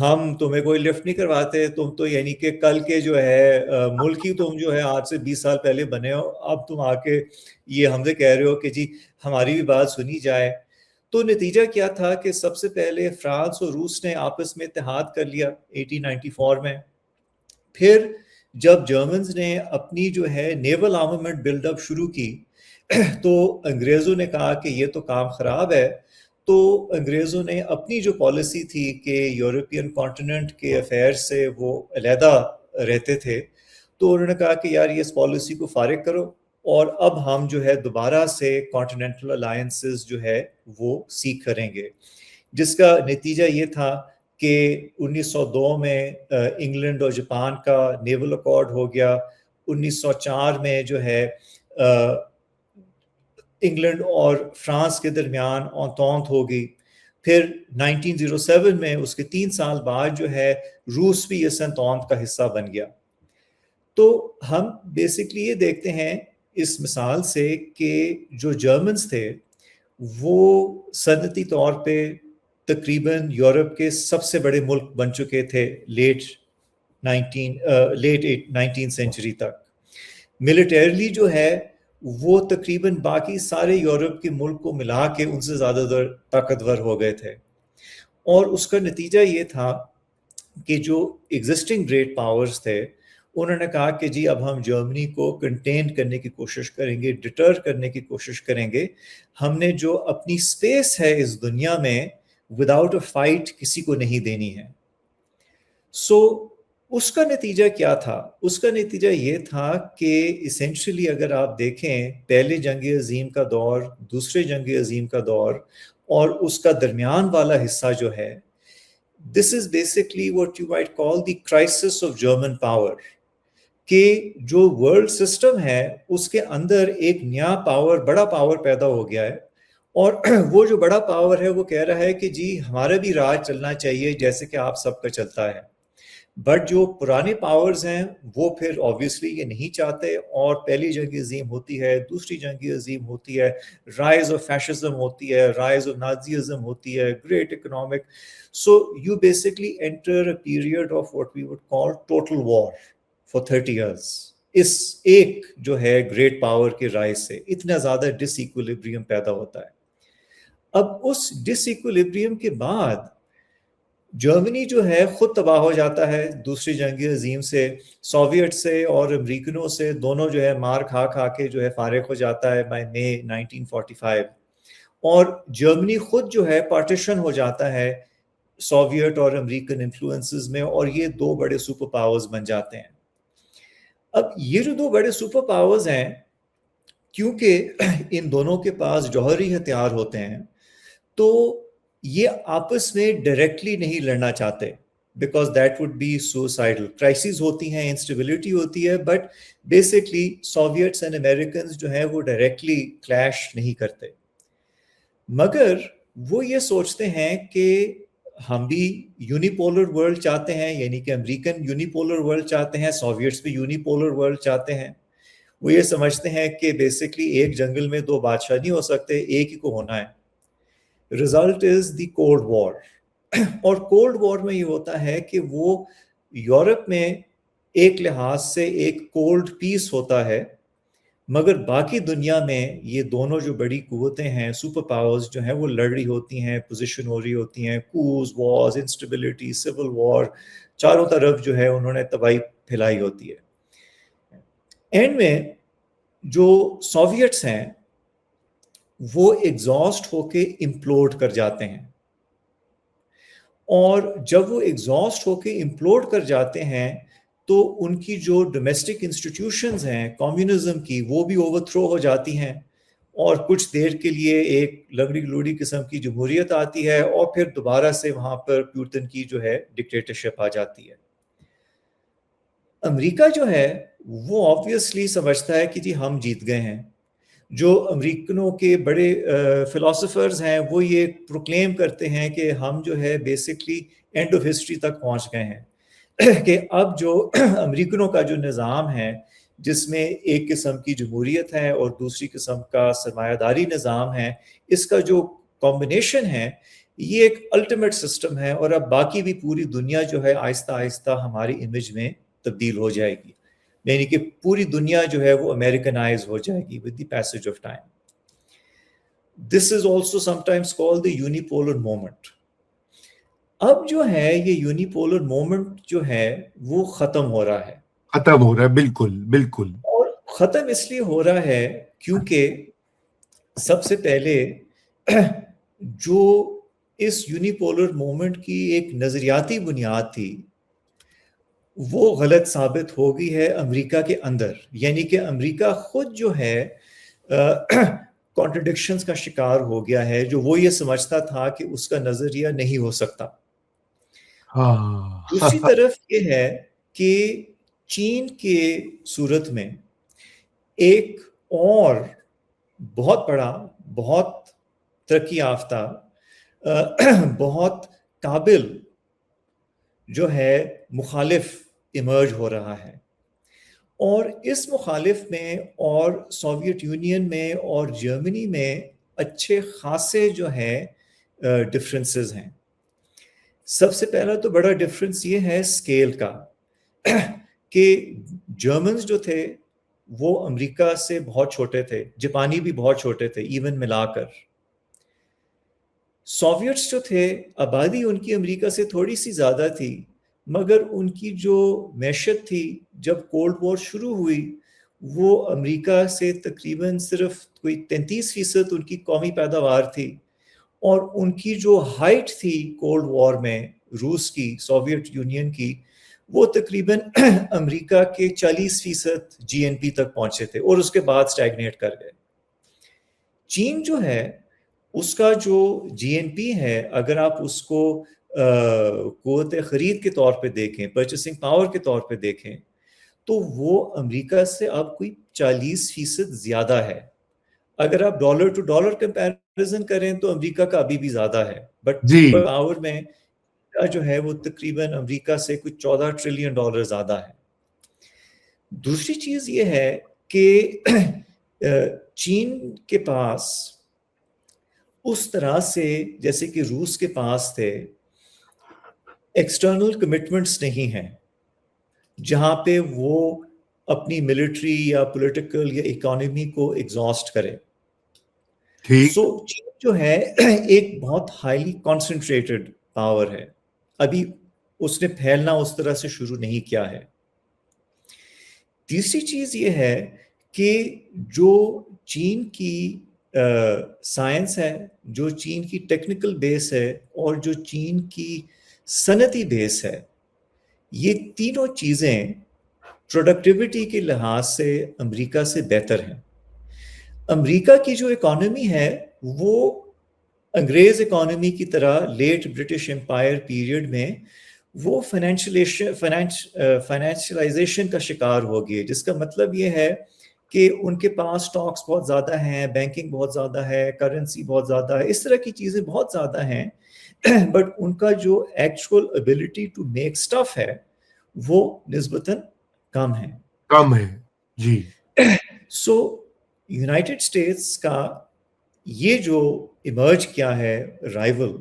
ہم تمہیں کوئی لفٹ نہیں کرواتے, تم تو یعنی کہ کل کے جو ہے ملک ہی تم جو ہے آج سے 20 سال پہلے بنے ہو, اب تم آ کے یہ ہم سے کہہ رہے ہو کہ جی ہماری بھی بات سنی جائے. تو نتیجہ کیا تھا کہ سب سے پہلے فرانس اور روس نے آپس میں اتحاد کر لیا 1894 میں. پھر جب جرمنز نے اپنی جو ہے نیول آرمامنٹ بلڈ اپ شروع کی تو انگریزوں نے کہا کہ یہ تو کام خراب ہے. تو انگریزوں نے اپنی جو پالیسی تھی کہ یورپین کانٹیننٹ کے افیئر سے وہ علیحدہ رہتے تھے, تو انہوں نے کہا کہ یار یہ اس پالیسی کو فارغ کرو اور اب ہم جو ہے دوبارہ سے کانٹیننٹل الائنسز جو ہے وہ سیکھ کریں گے, جس کا نتیجہ یہ تھا کہ 1902 میں انگلینڈ اور جاپان کا نیول اکارڈ ہو گیا. 1904 میں جو ہے انگلینڈ اور فرانس کے درمیان انتونت ہو گئی. پھر 1907 میں اس کے 3 سال بعد جو ہے روس بھی اس انتونت کا حصہ بن گیا. تو ہم بیسکلی یہ دیکھتے ہیں اس مثال سے کہ جو جرمنز تھے وہ صنعتی طور پہ تقریباً یورپ کے سب سے بڑے ملک بن چکے تھے لیٹ 19 سینچری تک. ملیٹریلی جو ہے وہ تقریباً باقی سارے یورپ کے ملک کو ملا کے ان سے زیادہ طاقتور ہو گئے تھے. اور اس کا نتیجہ یہ تھا کہ جو ایگزسٹنگ گریٹ پاورز تھے انہوں نے کہا کہ جی اب ہم جرمنی کو کنٹین کرنے کی کوشش کریں گے, ڈٹر کرنے کی کوشش کریں گے. ہم نے جو اپنی سپیس ہے اس دنیا میں وداؤٹ اے فائٹ کسی کو نہیں دینی ہے. سو اس کا نتیجہ کیا تھا؟ اس کا نتیجہ یہ تھا کہ اسینشلی اگر آپ دیکھیں پہلے جنگ عظیم کا دور, دوسرے جنگ عظیم کا دور اور اس کا درمیان والا حصہ جو ہے, this is basically what you might call the crisis of German power. کہ جو ورلڈ سسٹم ہے اس کے اندر ایک نیا پاور, بڑا پاور پیدا ہو گیا ہے, اور وہ جو بڑا پاور ہے وہ کہہ رہا ہے کہ جی ہمارا بھی راج چلنا چاہیے جیسے کہ آپ سب کا چلتا ہے. بٹ جو پرانے پاورز ہیں وہ پھر آبویسلی یہ نہیں چاہتے, اور پہلی جنگ عظیم ہوتی ہے, دوسری جنگ عظیم ہوتی ہے, رائز آف فیشزم ہوتی ہے, رائز آف نازیزم ہوتی ہے, great economic. So you basically enter a period of what we would call total war for 30 years. اس ایک جو ہے گریٹ پاور کے رائز سے اتنا زیادہ ڈس ایکولیبریم پیدا ہوتا ہے. اب اس ڈس ایکولیبریم کے بعد جرمنی جو ہے خود تباہ ہو جاتا ہے دوسری جنگ عظیم سے. سوویٹ سے اور امریکنوں سے دونوں جو ہے مار کھا کھا کے جو ہے فارغ ہو جاتا ہے بائی مئی 1945. اور جرمنی خود جو ہے پارٹیشن ہو جاتا ہے سوویٹ اور امریکن انفلوئنسز میں, اور یہ دو بڑے سپر پاورز بن جاتے ہیں. اب یہ جو دو بڑے سپر پاورز ہیں, کیونکہ ان دونوں کے پاس جوہری ہتھیار ہوتے ہیں, تو یہ آپس میں ڈائریکٹلی نہیں لڑنا چاہتے, because that would be suicidal. Crises ہوتی ہیں, انسٹیبلٹی ہوتی ہے, but basically Soviets and Americans جو ہیں وہ ڈائریکٹلی کلیش نہیں کرتے. مگر وہ یہ سوچتے ہیں کہ ہم بھی یونیپولر ورلڈ چاہتے ہیں, یعنی کہ امریکن یونیپولر ورلڈ چاہتے ہیں, سوویٹس بھی یونیپولر ورلڈ چاہتے ہیں. وہ یہ سمجھتے ہیں کہ بیسکلی ایک جنگل میں دو بادشاہ نہیں ہو سکتے, ایک ہی کو ہونا ہے. رزلٹ از دی کولڈ وار. اور کولڈ وار میں یہ ہوتا ہے کہ وہ یورپ میں ایک لحاظ سے ایک کولڈ پیس ہوتا ہے, مگر باقی دنیا میں یہ دونوں جو بڑی قوتیں ہیں, سپر پاورز جو ہیں, وہ لڑ رہی ہوتی ہیں, پوزیشن ہو رہی ہوتی ہیں, cause, wars, instability, civil war, چاروں طرف جو ہے انہوں نے تباہی پھیلائی ہوتی ہے. اینڈ میں جو سوویٹس ہیں وہ ایگزاسٹ ہو کے امپلوڈ کر جاتے ہیں, اور جب وہ ایگزاسٹ ہو کے امپلوڈ کر جاتے ہیں تو ان کی جو ڈومیسٹک انسٹیٹیوشنز ہیں کمیونزم کی, وہ بھی اوور تھرو ہو جاتی ہیں, اور کچھ دیر کے لیے ایک لنگڑی لوڑی قسم کی جمہوریت آتی ہے, اور پھر دوبارہ سے وہاں پر پیوٹن کی جو ہے ڈکٹیٹرشپ آ جاتی ہے. امریکہ جو ہے وہ آبویسلی سمجھتا ہے کہ جی ہم جیت گئے ہیں. جو امریکنوں کے بڑے فلاسفرز ہیں وہ یہ پروکلیم کرتے ہیں کہ ہم جو ہے بیسکلی اینڈ آف ہسٹری تک پہنچ گئے ہیں, کہ اب جو امریکنوں کا جو نظام ہے جس میں ایک قسم کی جمہوریت ہے اور دوسری قسم کا سرمایہ داری نظام ہے, اس کا جو کمبینیشن ہے یہ ایک الٹیمیٹ سسٹم ہے, اور اب باقی بھی پوری دنیا جو ہے آہستہ آہستہ ہماری امیج میں تبدیل ہو جائے گی, یعنی کہ پوری دنیا جو ہے وہ امریکنائز ہو جائے گی with the passage of time. This is also some times called the unipolar moment. اب جو ہے یہ یونیپولر مومنٹ جو ہے وہ ختم ہو رہا ہے. ختم ہو رہا ہے, بالکل بالکل. اور ختم اس لیے ہو رہا ہے کیونکہ سب سے پہلے جو اس یونیپولر مومنٹ کی ایک نظریاتی بنیاد تھی وہ غلط ثابت ہو گئی ہے امریکہ کے اندر. یعنی کہ امریکہ خود جو ہے کانٹرڈکشنز کا شکار ہو گیا ہے, جو وہ یہ سمجھتا تھا کہ اس کا نظریہ نہیں ہو سکتا. دوسری طرف یہ ہے کہ چین کے صورت میں ایک اور بہت بڑا, بہت ترقی یافتہ, بہت قابل جو ہے مخالف ایمرج ہو رہا ہے. اور اس مخالف میں اور سوویت یونین میں اور جرمنی میں اچھے خاصے جو ہے ڈفرینسز ہیں. سب سے پہلا تو بڑا ڈفرینس یہ ہے اسکیل کا کہ جرمنز جو تھے وہ امریکہ سے بہت چھوٹے تھے, جاپانی بھی بہت چھوٹے تھے ایون ملا کر. سوویٹس جو تھے آبادی ان کی امریکہ سے تھوڑی سی زیادہ تھی, مگر ان کی جو معیشت تھی جب کولڈ وار شروع ہوئی وہ امریکہ سے تقریباً صرف کوئی 33% ان کی قومی پیداوار تھی, اور ان کی جو ہائٹ تھی کولڈ وار میں روس کی, سوویت یونین کی, وہ تقریباً امریکہ کے 40% جی این پی تک پہنچے تھے اور اس کے بعد سٹیگنیٹ کر گئے. چین جو ہے اس کا جو جی این پی ہے, اگر آپ اس کو قوت خرید کے طور پہ دیکھیں, پرچیسنگ پاور کے طور پہ دیکھیں, تو وہ امریکہ سے اب کوئی 40% زیادہ ہے. اگر آپ ڈالر ٹو ڈالر کمپیریزن کریں تو امریکہ کا ابھی بھی زیادہ ہے, بٹ پاور میں جو ہے وہ تقریباً امریکہ سے کچھ $14 ٹریلین زیادہ ہے. دوسری چیز یہ ہے کہ چین کے پاس اس طرح سے جیسے کہ روس کے پاس تھے ایکسٹرنل کمٹمنٹس نہیں ہیں جہاں پہ وہ اپنی ملٹری یا پولیٹیکل یا اکانومی کو ایگزاسٹ کرے. سو چین جو ہے ایک بہت ہائیلی کانسنٹریٹڈ پاور ہے, ابھی اس نے پھیلنا اس طرح سے شروع نہیں کیا ہے. تیسری چیز یہ ہے کہ جو چین کی سائنس ہے, جو چین کی ٹیکنیکل بیس ہے, اور جو چین کی صنعتی بیس ہے, یہ تینوں چیزیں پروڈکٹیوٹی کے لحاظ سے امریکہ سے بہتر ہیں. امریکہ کی جو اکانومی ہے وہ انگریز اکانومی کی طرح لیٹ برٹش امپائر پیریڈ میں وہ فائنینشلائزیشن کا شکار ہو گئی, جس کا مطلب یہ ہے کہ ان کے پاس سٹاکس بہت زیادہ ہیں, بینکنگ بہت زیادہ ہے, کرنسی بہت زیادہ ہے, اس طرح کی چیزیں بہت زیادہ ہیں, بٹ ان کا جو actual ability to make stuff ہے وہ نسبتاً کم ہے. جی. سو یونائٹڈ اسٹیٹس کا یہ جو ایمرج کیا ہے رائیول,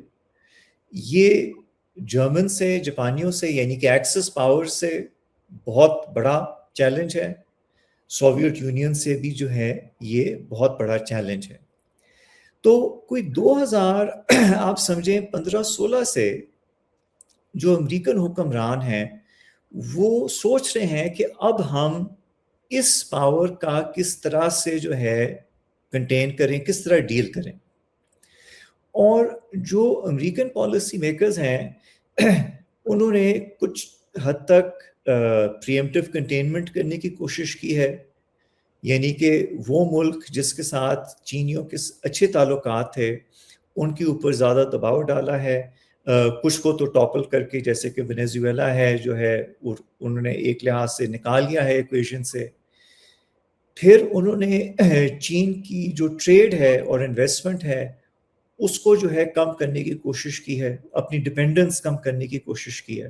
یہ جرمن سے, جاپانیوں سے, یعنی کہ ایکسس پاور سے بہت بڑا چیلنج ہے. سوویت یونین سے بھی جو ہے یہ بہت بڑا چیلنج ہے. تو کوئی 2000 آپ سمجھیں 15-16 سے جو امریکن حکمران ہیں وہ سوچ رہے ہیں کہ اب ہم اس پاور کا کس طرح سے جو ہے کنٹین کریں, کس طرح ڈیل کریں. اور جو امریکن پالیسی میکرز ہیں انہوں نے کچھ حد تک پریمپٹیو کنٹینمنٹ کرنے کی کوشش کی ہے, یعنی کہ وہ ملک جس کے ساتھ چینیوں کے اچھے تعلقات تھے ان کے اوپر زیادہ دباؤ ڈالا ہے, کچھ کو تو ٹاپل کر کے, جیسے کہ وینیزویلا ہے جو ہے انہوں نے ایک لحاظ سے نکال لیا ہے ایکویشن سے. پھر انہوں نے چین کی جو ٹریڈ ہے اور انویسٹمنٹ ہے اس کو جو ہے کم کرنے کی کوشش کی ہے, اپنی ڈپینڈنس کم کرنے کی کوشش کی ہے.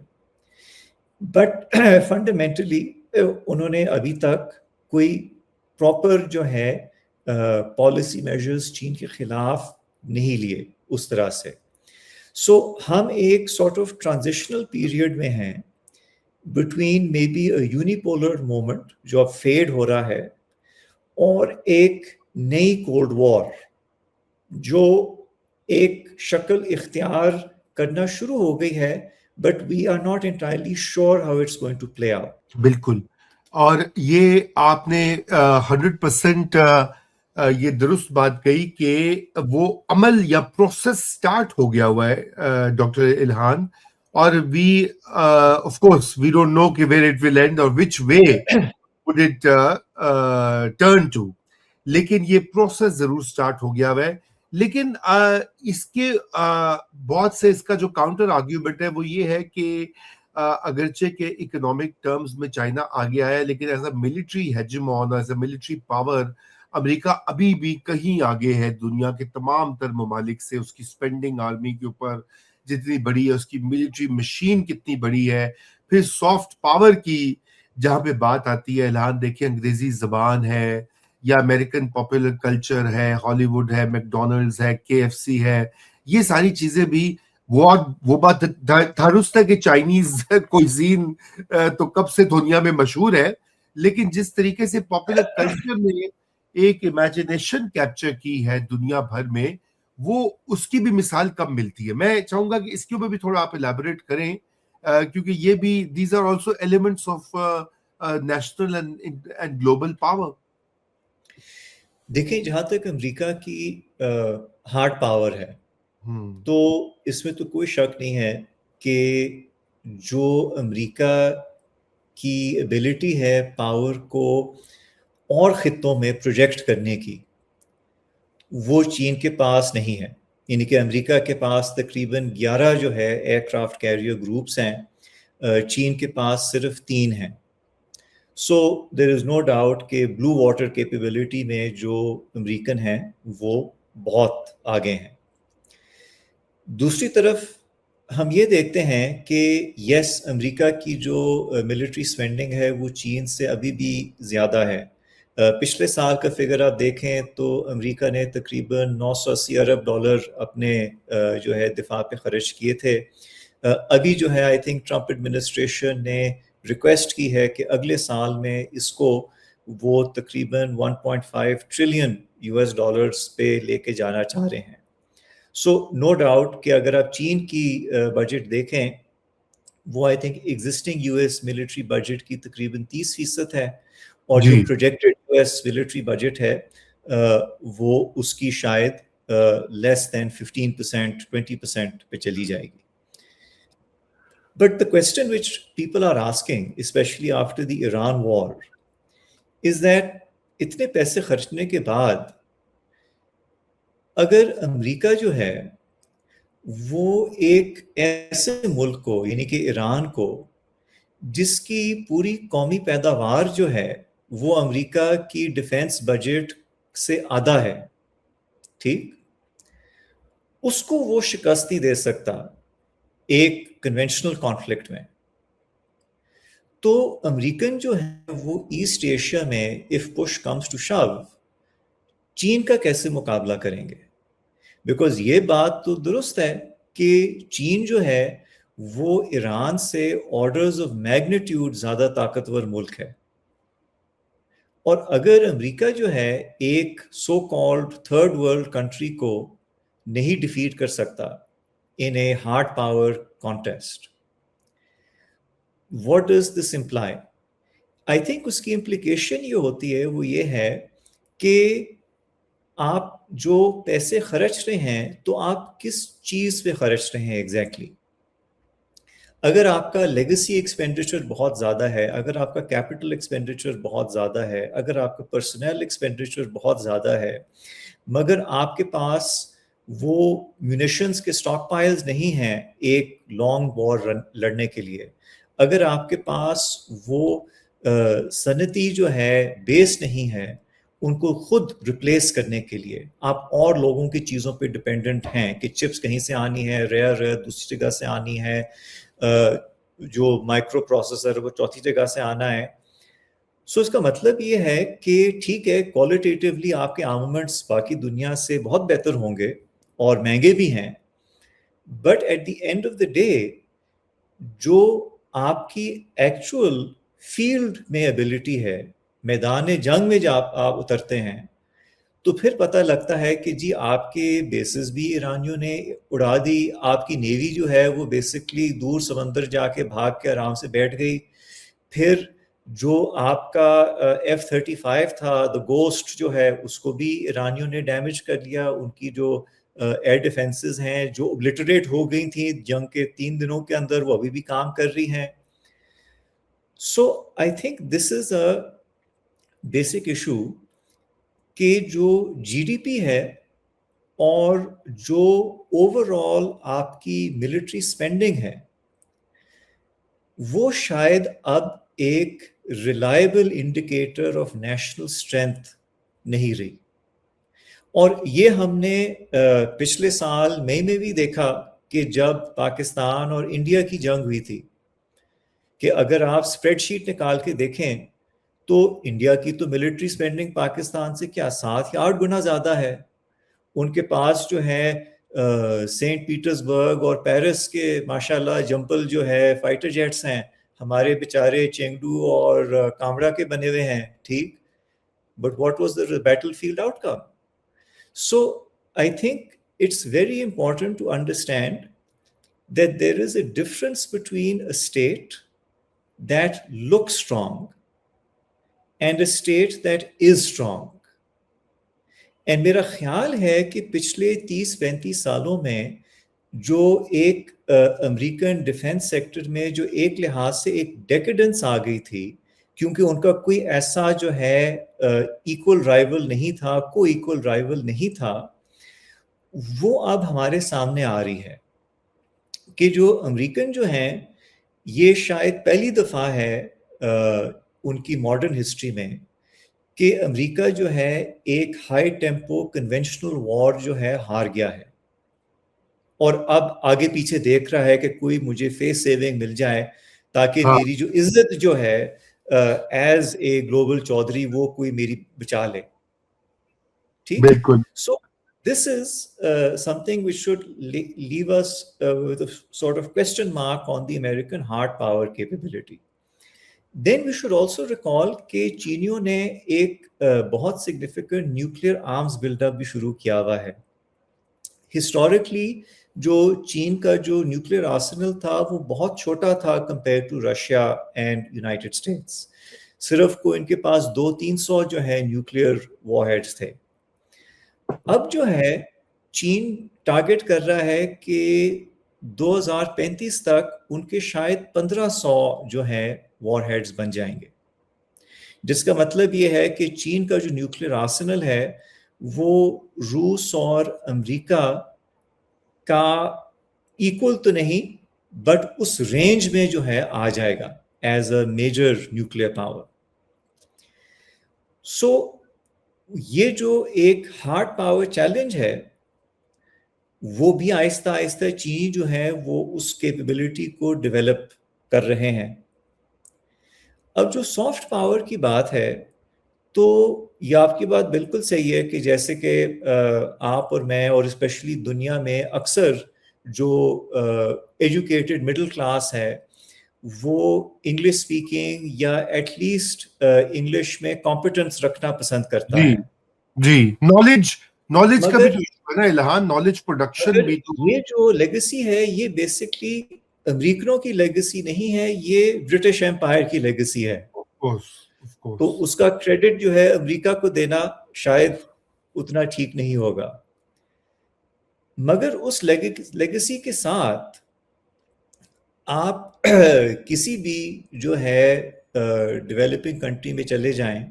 بٹ فنڈامنٹلی انہوں نے ابھی تک کوئی پراپر جو ہے پالیسی میجرز چین کے خلاف نہیں لیے. اس طرح سے. سو ہم ایک سارٹ آف ٹرانزیشنل پیریڈ میں ہیں between may be a unipolar moment جو اب فیڈ ہو رہا ہے اور ایک نئی کولڈ وار جو ایک شکل اختیار کرنا شروع ہو گئی ہے, but we are not entirely sure how it's going to play out. بالکل, اور یہ آپ نے 100% یہ درست بات کہی کہ وہ عمل یا پروسیس سٹارٹ ہو گیا ہوا ہے ڈاکٹر الہان, اور we of course we don't know کہ ویئر اٹ ول اینڈ اور وچ وے would it turn to, لیکن یہ پروسیس ضرور سٹارٹ ہو گیا ہوا ہے. لیکن اس کے بہت سے اس کا جو کاؤنٹر آرگیومنٹ ہے وہ یہ ہے کہ اگرچہ کہ اکنامک ٹرمز میں چائنا آگے آیا, لیکن as a military hegemon, as a military power America ابھی بھی کہیں آگے ہے دنیا کے تمام تر ممالک سے. اس کی سپینڈنگ آرمی کے اوپر جتنی بڑی ہے, اس کی ملٹری مشین کتنی بڑی ہے. پھر سافٹ پاور کی جہاں پہ بات آتی ہے, الہان دیکھیں انگریزی زبان ہے یا امریکن پاپولر کلچر ہے, ہالی ووڈ ہے, میک ڈونلڈز ہے, KFC ہے, یہ ساری چیزیں بھی وہ بات درست ہے کہ چائنیز کوئزین تو کب سے دنیا میں مشہور ہے, لیکن جس طریقے سے پاپولر کلچر نے ایک امیجنیشن کیپچر کی ہے دنیا بھر میں, وہ اس کی بھی مثال کم ملتی ہے. میں چاہوں گا کہ اس کے اوپر بھی تھوڑا آپ الیبوریٹ کریں, کیونکہ یہ بھی these are also elements of national and global power. دیکھیں, جہاں تک امریکہ کی ہارڈ پاور ہے تو اس میں تو کوئی شک نہیں ہے کہ جو امریکہ کی ایبلٹی ہے پاور کو اور خطوں میں پروجیکٹ کرنے کی, وہ چین کے پاس نہیں ہے. یعنی کہ امریکہ کے پاس تقریباً 11 جو ہے ایئر کرافٹ کیریئر گروپس ہیں, چین کے پاس صرف 3 ہیں. سو دیر از نو ڈاؤٹ کہ بلو واٹر کیپیبلٹی میں جو امریکن ہیں وہ بہت آگے ہیں. دوسری طرف ہم یہ دیکھتے ہیں کہ یس, امریکہ کی جو ملٹری سپینڈنگ ہے وہ چین سے ابھی بھی زیادہ ہے. پچھلے سال کا فگر آپ دیکھیں تو امریکہ نے تقریباً $980 ارب اپنے جو ہے دفاع پہ خرچ کیے تھے. ابھی جو ہے آئی تھنک ٹرمپ ایڈمنسٹریشن نے ریکویسٹ کی ہے کہ اگلے سال میں اس کو وہ تقریباً $1.5 ٹریلین پہ لے کے جانا چاہ رہے ہیں. سو نو ڈاؤٹ کہ اگر آپ چین کی بجٹ دیکھیں, وہ I think existing U S military budget کی تقریباً 30% ہے, اور جو projected U S military budget ہے وہ اس کی شاید لیس دین 15%, 20% پہ چلی جائے گی. But the question which people are asking, especially after the Iran war, is that اتنے پیسے خرچنے کے بعد اگر امریکہ جو ہے وہ ایک ایسے ملک کو, یعنی کہ ایران کو, جس کی پوری قومی پیداوار جو ہے وہ امریکہ کی ڈیفینس بجٹ سے آدھا ہے, ٹھیک, اس کو وہ شکست نہیں دے سکتا ایک کنونشنل کانفلکٹ میں, تو امریکن جو ہے وہ ایسٹ ایشیا میں if push comes to shove چین کا کیسے مقابلہ کریں گے؟ بیکاز یہ بات تو درست ہے کہ چین جو ہے وہ ایران سے آرڈرز آف میگنیٹیوڈ زیادہ طاقتور ملک ہے, اور اگر امریکہ جو ہے ایک so called third world country کو نہیں ڈیفیٹ کر سکتا in a hard power contest, what does this imply? I think اس کی implication یہ ہوتی ہے, وہ یہ ہے کہ آپ جو پیسے خرچ رہے ہیں تو آپ کس چیز پہ خرچ رہے ہیں ایگزیکٹلی. اگر آپ کا لیگسی ایکسپینڈیچر بہت زیادہ ہے, اگر آپ کا کیپٹل ایکسپینڈیچر بہت زیادہ ہے, اگر آپ کا پرسنل ایکسپینڈیچر بہت زیادہ ہے, مگر آپ کے پاس وہ میونیشنز کے اسٹاک پائلز نہیں ہیں ایک لانگ وار لڑنے کے لیے, اگر آپ کے پاس وہ صنعتی جو ہے بیس نہیں ہے ان کو خود ریپلیس کرنے کے لیے, آپ اور لوگوں کی چیزوں پہ ڈپینڈنٹ ہیں کہ چپس کہیں سے آنی ہے, ریئر دوسری جگہ سے آنی ہے, جو مائکرو پروسیسر وہ چوتھی جگہ سے آنا ہے. سو اس کا مطلب یہ ہے کہ ٹھیک ہے, کوالٹیٹیولی آپ کے آرمامنٹس باقی دنیا سے بہت بہتر ہوں گے, اور مہنگے بھی ہیں, but at the end of the day جو آپ کی ایکچوئل فیلڈ میں ایبلٹی ہے, میدان جنگ میں جب آپ اترتے ہیں تو پھر پتہ لگتا ہے کہ جی آپ کے بیسز بھی ایرانیوں نے اڑا دی, آپ کی نیوی جو ہے وہ بیسکلی دور سمندر جا کے بھاگ کے آرام سے بیٹھ گئی, پھر جو آپ کا F-35 تھا دا گوسٹ جو ہے اس کو بھی ایرانیوں نے ڈیمیج کر لیا, ان کی جو ایئر ڈیفنسز ہیں جو اوبلیٹریٹ ہو گئی تھیں جنگ کے 3 دنوں کے اندر وہ ابھی بھی کام کر رہی ہیں. So I think this is a basic issue کہ جو جی ڈی پی ہے اور جو اوور آل آپ کی ملٹری اسپینڈنگ ہے وہ شاید اب ایک reliable indicator of national strength نہیں رہی. اور یہ ہم نے پچھلے سال مئی میں بھی دیکھا کہ جب پاکستان اور انڈیا کی جنگ ہوئی تھی کہ اگر آپ اسپریڈ شیٹ نکال کے دیکھیں تو انڈیا کی تو ملٹری اسپینڈنگ پاکستان سے کیا 7 یا 8 گنا زیادہ ہے. ان کے پاس جو ہے سینٹ پیٹرزبرگ اور پیرس کے ماشاءاللہ جمپل جو ہے فائٹر جیٹس ہیں, ہمارے بیچارے چینگڈو اور کامڑا کے بنے ہوئے ہیں, ٹھیک, but what was the battlefield outcome. So I think it's very important to understand that there is a difference between a state that look strong and a state that is strong. And میرا خیال ہے کہ پچھلے 30-35 سالوں میں جو ایک American defence sector میں جو ایک لحاظ سے ایک ڈیکیڈنس آ گئی تھی کیونکہ ان کا کوئی ایسا جو ہے ایکول رائیول نہیں تھا, کوئی ایکول رائیول نہیں تھا, وہ اب ہمارے سامنے آ رہی ہے کہ جو امریکن جو ہیں یہ شاید پہلی دفعہ ہے ان کی ماڈرن ہسٹری میں کہ امریکہ جو ہے ایک ہائی ٹیمپو کنونشنل وار جو ہے ہار گیا ہے اور اب آگے پیچھے دیکھ رہا ہے کہ کوئی مجھے فیس سیونگ مل جائے تاکہ میری جو عزت جو ہے ایز اے گلوبل چودھری وہ کوئی میری بچا لے, ٹھیک. بالکل. سو this is something which should leave us with a sort of question mark on the American hard power capability. Then we should also recall کہ چینیوں نے ایک بہت significant nuclear arms build up بھی شروع کیا ہوا ہے. Historically جو چین کا جو نیوکلیئر آرسنل تھا وہ بہت چھوٹا تھا compare to Russia and United States. صرف کو ان کے پاس 200-300 جو ہے نیوکلیئر وار ہیڈز تھے. اب جو ہے چین ٹارگٹ کر رہا ہے کہ 2035 تک ان کے شاید 1500 جو ہے وار ہیڈز بن جائیں گے, جس کا مطلب یہ ہے کہ چین کا جو نیوکلیئر آرسنل ہے وہ روس اور امریکہ کا ایکول تو نہیں بٹ اس رینج میں جو ہے آ جائے گا as a major nuclear power. So یہ جو ایک ہارڈ پاور چیلنج ہے وہ بھی آہستہ آہستہ چین جو ہے وہ اس کیپیبلٹی کو ڈیولپ کر رہے ہیں. اب جو سافٹ پاور کی بات ہے تو یہ آپ کی بات بالکل صحیح ہے کہ جیسے کہ آپ اور میں اور اسپیشلی دنیا میں اکثر جو ایجوکیٹڈ مڈل کلاس ہے وہ انگلش اسپیکنگ یا ایٹ لیسٹ انگلش میں کمپیٹنس رکھنا پسند کرتا ہے. جی نالج کا بھی تو ہے نا الہان, نالج پروڈکشن بھی تو. یہ جو لیگیسی ہے یہ بیسکلی امریکنوں کی لیگیسی نہیں ہے, یہ برٹش ایمپائر کی لیگیسی ہے. تو اس کا کریڈٹ جو ہے امریکہ کو دینا شاید اتنا ٹھیک نہیں ہوگا, مگر اس لیگیسی کے ساتھ آپ کسی بھی جو ہے ڈیولپنگ کنٹری میں چلے جائیں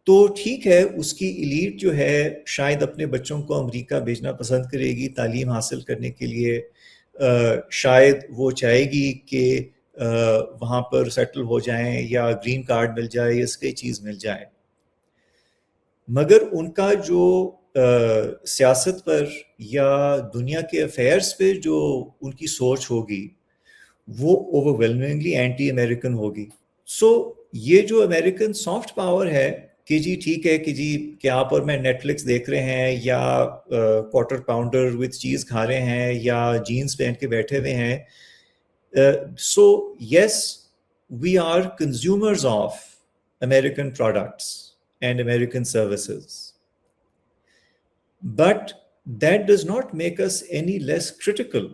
تو ٹھیک ہے اس کی ایلیٹ جو ہے شاید اپنے بچوں کو امریکہ بھیجنا پسند کرے گی تعلیم حاصل کرنے کے لیے, شاید وہ چاہے گی کہ وہاں پر سیٹل ہو جائیں یا گرین کارڈ مل جائے یا اس کی چیز مل جائے, مگر ان کا جو سیاست پر یا دنیا کے افیئرس پہ جو ان کی سوچ ہوگی وہ اوور ویلمنگلی اینٹی امریکن ہوگی. سو یہ جو امریکن سافٹ پاور ہے کہ جی ٹھیک ہے کہ جی کہ آپ اور میں نیٹ فلکس دیکھ رہے ہیں یا کوارٹر پاؤنڈر وتھ چیز کھا رہے ہیں یا جینس پہن کے بیٹھے ہوئے ہیں. So yes we are consumers of American products and American services. But that does not make us any less critical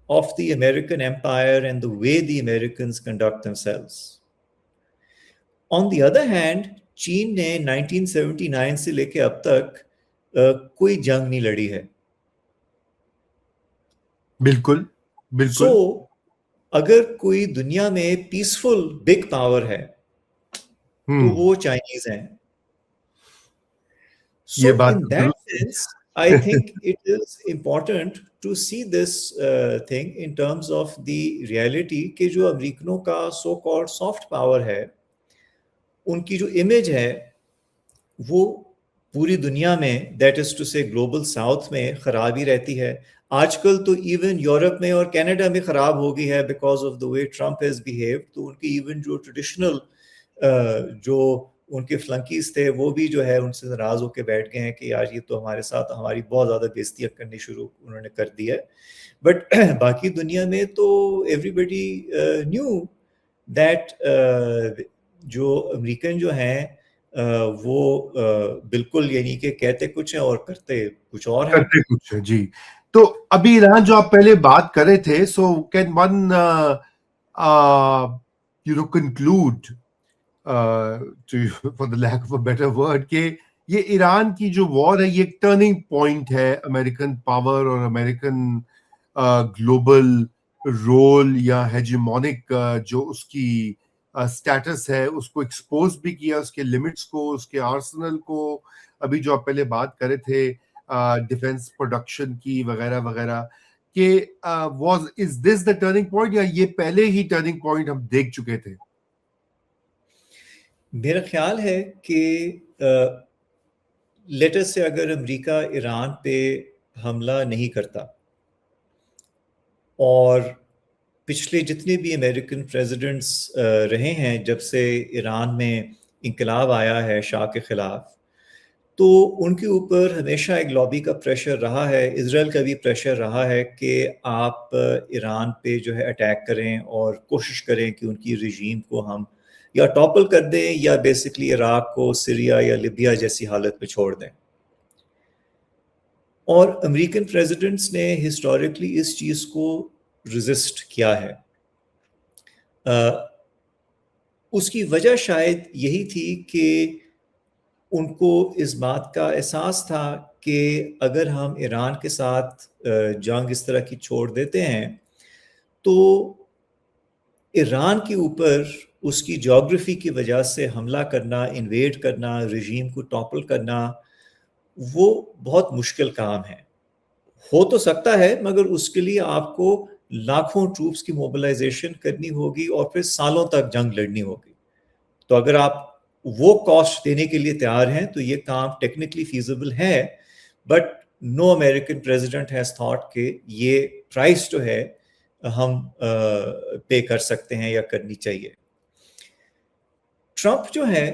of the American empire and the way the Americans conduct themselves. On the other hand, چین نے 1979 سے لے کے اب تک کوئی جنگ نہیں لڑی ہے. بالکل بالکل. سو اگر کوئی دنیا میں پیسفل بگ پاور ہے تو وہ چائنیز ہیں. So in that sense, I think it is important to see this thing in terms of the reality کہ جو امریکنوں کا so called soft power ہے, ان کی جو امیج ہے وہ پوری دنیا میں that is to say global south میں خراب ہی رہتی ہے. آج کل تو ایون یورپ میں اور کینیڈا میں خراب ہو گئی ہے because of the way Trump has behaved. تو ان کی ایون جو ٹریڈیشنل جو ان کے فلنکیز تھے وہ بھی جو ہے ان سے ناراض ہو کے بیٹھ گئے ہیں کہ یار یہ تو ہمارے ساتھ ہماری بہت زیادہ بےزتی کرنی شروع انہوں نے کر دی ہے. بٹ باقی دنیا میں تو ایوری بڈی نیو دیٹ جو امریکن جو ہیں وہ بالکل یعنی کہ کہتے کچھ ہیں اور کرتے کچھ اور ہیں. کرتے کچھ ہیں جی. تو ابھی ایران جو آپ پہلے بات کر رہے تھے, so can one conclude for the lack of a better word کہ یہ ایران کی جو وار ہے یہ ایک ٹرننگ پوائنٹ ہے امریکن پاور اور امریکن گلوبل رول یا ہیجمونک جو اس کی اسٹیٹس ہے اس کو ایکسپوز بھی کیا, اس کے لمٹس کو, اس کے آرسنل کو. ابھی جو آپ پہلے بات کرے تھے ڈیفنس پروڈکشن کی وغیرہ وغیرہ کہ از دس دا ٹرننگ پوائنٹ یا یہ پہلے ہی ٹرننگ پوائنٹ ہم دیکھ چکے تھے؟ میرا خیال ہے کہ لیٹر سے اگر امریکہ ایران پہ حملہ نہیں کرتا اور پچھلے جتنے بھی امریکن پریزیڈنٹس رہے ہیں جب سے ایران میں انقلاب آیا ہے شاہ کے خلاف, تو ان کے اوپر ہمیشہ ایک لابی کا پریشر رہا ہے, اسرائیل کا بھی پریشر رہا ہے کہ آپ ایران پہ جو ہے اٹیک کریں اور کوشش کریں کہ ان کی رژیم کو ہم یا ٹاپل کر دیں یا بیسکلی عراق کو سیریا یا لیبیا جیسی حالت میں چھوڑ دیں. اور امریکن پریزیڈنٹس نے ہسٹوریکلی اس چیز کو ریزسٹ کیا ہے. اس کی وجہ شاید یہی تھی کہ ان کو اس بات کا احساس تھا کہ اگر ہم ایران کے ساتھ جنگ اس طرح کی چھوڑ دیتے ہیں تو ایران کے اوپر اس کی جغرافی کی وجہ سے حملہ کرنا, انویڈ کرنا, رژیم کو ٹاپل کرنا وہ بہت مشکل کام ہے. ہو تو سکتا ہے مگر اس کے لیے آپ کو لاکھوں ٹروپس کی موبلائزیشن کرنی ہوگی اور پھر سالوں تک جنگ لڑنی ہوگی. تو اگر آپ وہ کاسٹ دینے کے لیے تیار ہیں تو یہ کام ٹیکنیکلی فیزیبل ہے, but no American president has thought کہ یہ پرائس جو ہے ہم پے کر سکتے ہیں یا کرنی چاہیے. ٹرمپ جو ہے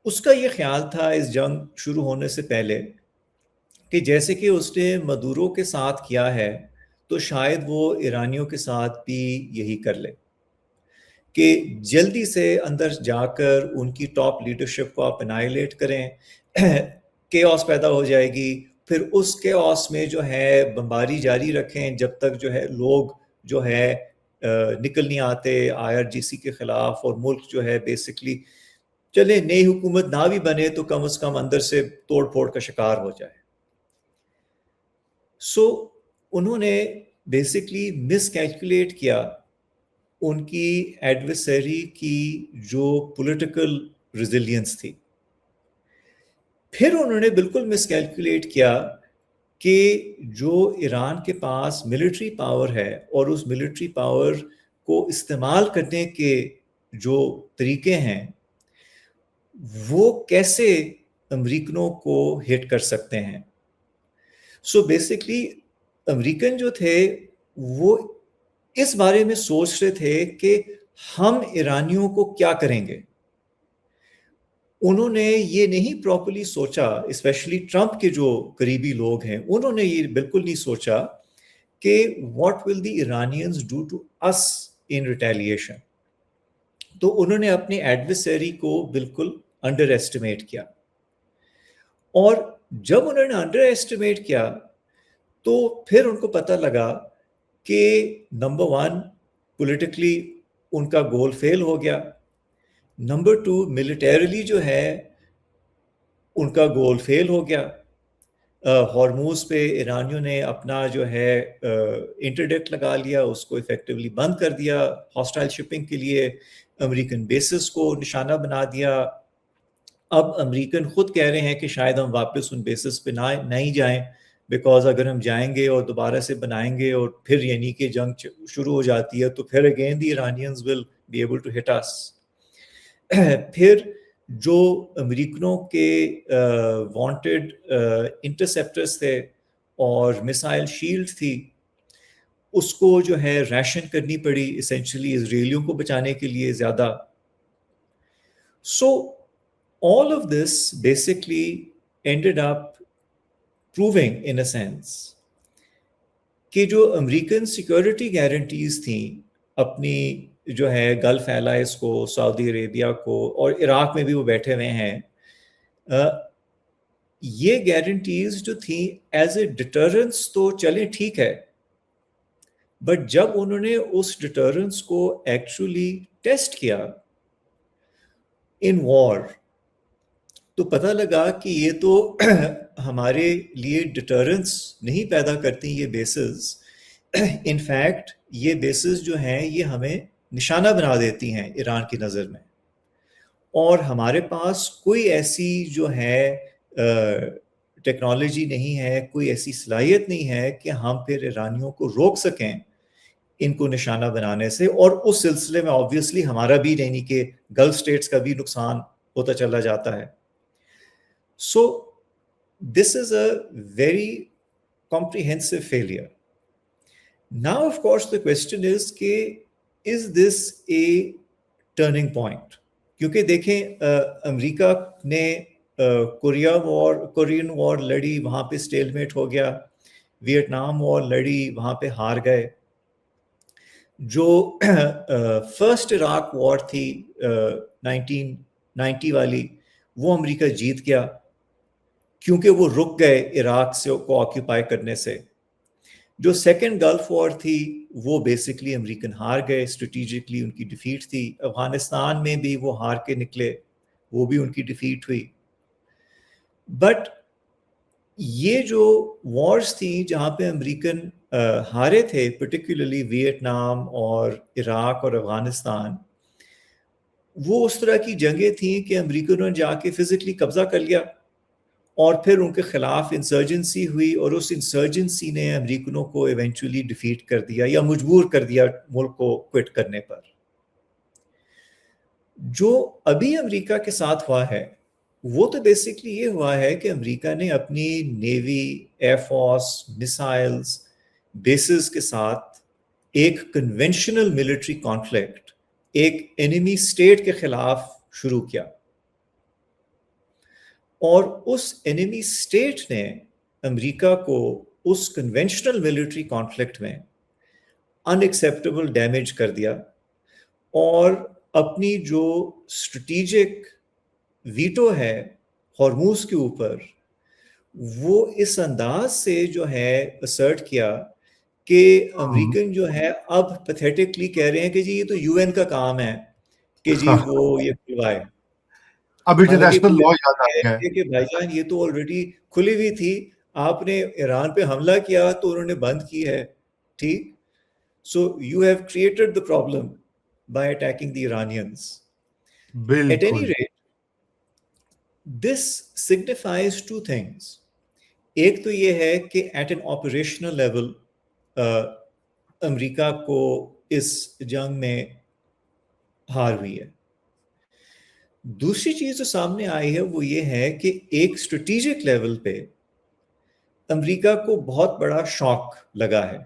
اس کا یہ خیال تھا اس جنگ شروع ہونے سے پہلے کہ جیسے کہ اس نے مدورو کے ساتھ کیا ہے تو شاید وہ ایرانیوں کے ساتھ بھی یہی کر لے کہ جلدی سے اندر جا کر ان کی ٹاپ لیڈرشپ کو آپ انائلیٹ کریں, کیوس پیدا ہو جائے گی, پھر اس کیوس میں جو ہے بمباری جاری رکھیں جب تک جو ہے لوگ جو ہے نکل نہیں آتے IRGC کے خلاف, اور ملک جو ہے بیسکلی چلے نئی حکومت نہ بھی بنے تو کم از کم اندر سے توڑ پھوڑ کا شکار ہو جائے. سو انہوں نے بیسکلی مس کیلکولیٹ کیا ان کی ایڈورسری کی جو پولیٹیکل ریزیلینس تھی. پھر انہوں نے بالکل مس کیلکولیٹ کیا کہ جو ایران کے پاس ملٹری پاور ہے اور اس ملٹری پاور کو استعمال کرنے کے جو طریقے ہیں وہ کیسے امریکنوں کو ہٹ کر سکتے ہیں. سو بیسکلی امریکن جو تھے وہ اس بارے میں سوچ رہے تھے کہ ہم ایرانیوں کو کیا کریں گے. انہوں نے یہ نہیں پراپرلی سوچا، اسپیشلی ٹرمپ کے جو قریبی لوگ ہیں انہوں نے یہ بالکل نہیں سوچا کہ what will the Iranians do to us in retaliation. تو انہوں نے اپنے ایڈورسری کو بالکل انڈر ایسٹیمیٹ کیا، اور جب انہوں نے انڈر ایسٹیمیٹ کیا تو پھر ان کو پتہ لگا کہ نمبر 1 پولیٹیکلی ان کا گول فیل ہو گیا، نمبر 2 ملیٹریلی جو ہے ان کا گول فیل ہو گیا. ہارموز پہ ایرانیوں نے اپنا جو ہے انٹرڈکٹ لگا لیا، اس کو افیکٹولی بند کر دیا، ہاسٹائل شپنگ کے لیے امریکن بیسز کو نشانہ بنا دیا. اب امریکن خود کہہ رہے ہیں کہ شاید ہم واپس ان بیسز پہ نہیں جائیں، بیکاز اگر ہم جائیں گے اور دوبارہ سے بنائیں گے اور پھر یعنی کہ جنگ شروع ہو جاتی ہے تو پھر again the Iranians will be able to hit us. پھر جو امریکنوں کے وانٹڈ انٹرسیپٹرز تھے اور مسائل شیلڈ تھی، اس کو جو ہے ریشن کرنی پڑی اسینشلی اسرائیلیوں کو بچانے کے لیے زیادہ. سو all of this basically ended up proving in a sense کہ جو امریکن سیکورٹی گارنٹیز تھیں اپنی جو ہے گلف ایلائز کو، سعودی عربیہ کو، اور عراق میں بھی وہ بیٹھے ہوئے ہیں، یہ گارنٹیز جو تھیں ایز اے ڈٹرنس تو چلیں ٹھیک ہے، بٹ جب انہوں نے اس ڈٹرنس کو ایکچولی ٹیسٹ کیا ان وار تو پتہ لگا کہ یہ تو ہمارے لیے ڈٹرنس نہیں پیدا کرتی یہ بیسز، ان فیکٹ یہ بیسز جو ہیں یہ ہمیں نشانہ بنا دیتی ہیں ایران کی نظر میں، اور ہمارے پاس کوئی ایسی جو ہے ٹیکنالوجی نہیں ہے، کوئی ایسی صلاحیت نہیں ہے کہ ہم پھر ایرانیوں کو روک سکیں ان کو نشانہ بنانے سے. اور اس سلسلے میں آبویسلی ہمارا بھی یعنی کہ گلف اسٹیٹس کا بھی نقصان ہوتا چلا جاتا ہے. So this is a very comprehensive failure. Now of course the question is کہ is this a turning point؟ کیونکہ دیکھیں امریکہ نے کورین وار لڑی، وہاں پہ اسٹیل میٹ ہو گیا، ویٹنام وار لڑی، وہاں پہ ہار گئے. جو فرسٹ عراق وار تھی 1990 والی، وہ امریکہ جیت گیا کیونکہ وہ رک گئے عراق سے کو آکیوپائی کرنے سے. جو سیکنڈ گلف وار تھی وہ بیسکلی امریکن ہار گئے، اسٹریٹجکلی ان کی ڈیفیٹ تھی. افغانستان میں بھی وہ ہار کے نکلے، وہ بھی ان کی ڈیفیٹ ہوئی. بٹ یہ جو وارز تھیں جہاں پہ امریکن ہارے تھے، پرٹیکولرلی ویتنام اور عراق اور افغانستان، وہ اس طرح کی جنگیں تھیں کہ امریکنوں نے جا کے فزیکلی قبضہ کر لیا اور پھر ان کے خلاف انسرجنسی ہوئی، اور اس انسرجنسی نے امریکنوں کو ایونچولی ڈیفیٹ کر دیا یا مجبور کر دیا ملک کو کوئٹ کرنے پر. جو ابھی امریکہ کے ساتھ ہوا ہے وہ تو بیسکلی یہ ہوا ہے کہ امریکہ نے اپنی نیوی، ایئر فورس، میسائلز، بیسز کے ساتھ ایک کنونشنل ملٹری کانفلکٹ ایک انیمی اسٹیٹ کے خلاف شروع کیا، اور اس انیمی اسٹیٹ نے امریکہ کو اس کنونشنل ملٹری کانفلکٹ میں ان ایکسیپٹیبل ڈیمیج کر دیا، اور اپنی جو اسٹریٹجک ویٹو ہے ہارموز کے اوپر، وہ اس انداز سے جو ہے اسرٹ کیا کہ امریکن جو ہے اب پیتھیٹکلی کہہ رہے ہیں کہ جی یہ تو یو این کا کام ہے کہ جی وہ یہ کھلوائے. اب انٹرنیشنل لا یاد آ گیا ہے کہ بھائی جان یہ تو آلریڈی کھلی ہوئی تھی، آپ نے ایران پہ حملہ کیا تو انہوں نے بند کی ہے، ٹھیک. So you have created the problem by attacking the Iranians. At any rate, this signifies two things. ایک تو یہ ہے کہ ایٹ این آپریشنل لیول امریکہ کو اس جنگ میں ہار ہوئی ہے. دوسری چیز جو سامنے آئی ہے وہ یہ ہے کہ ایک اسٹریٹجک لیول پہ امریکہ کو بہت بڑا شاک لگا ہے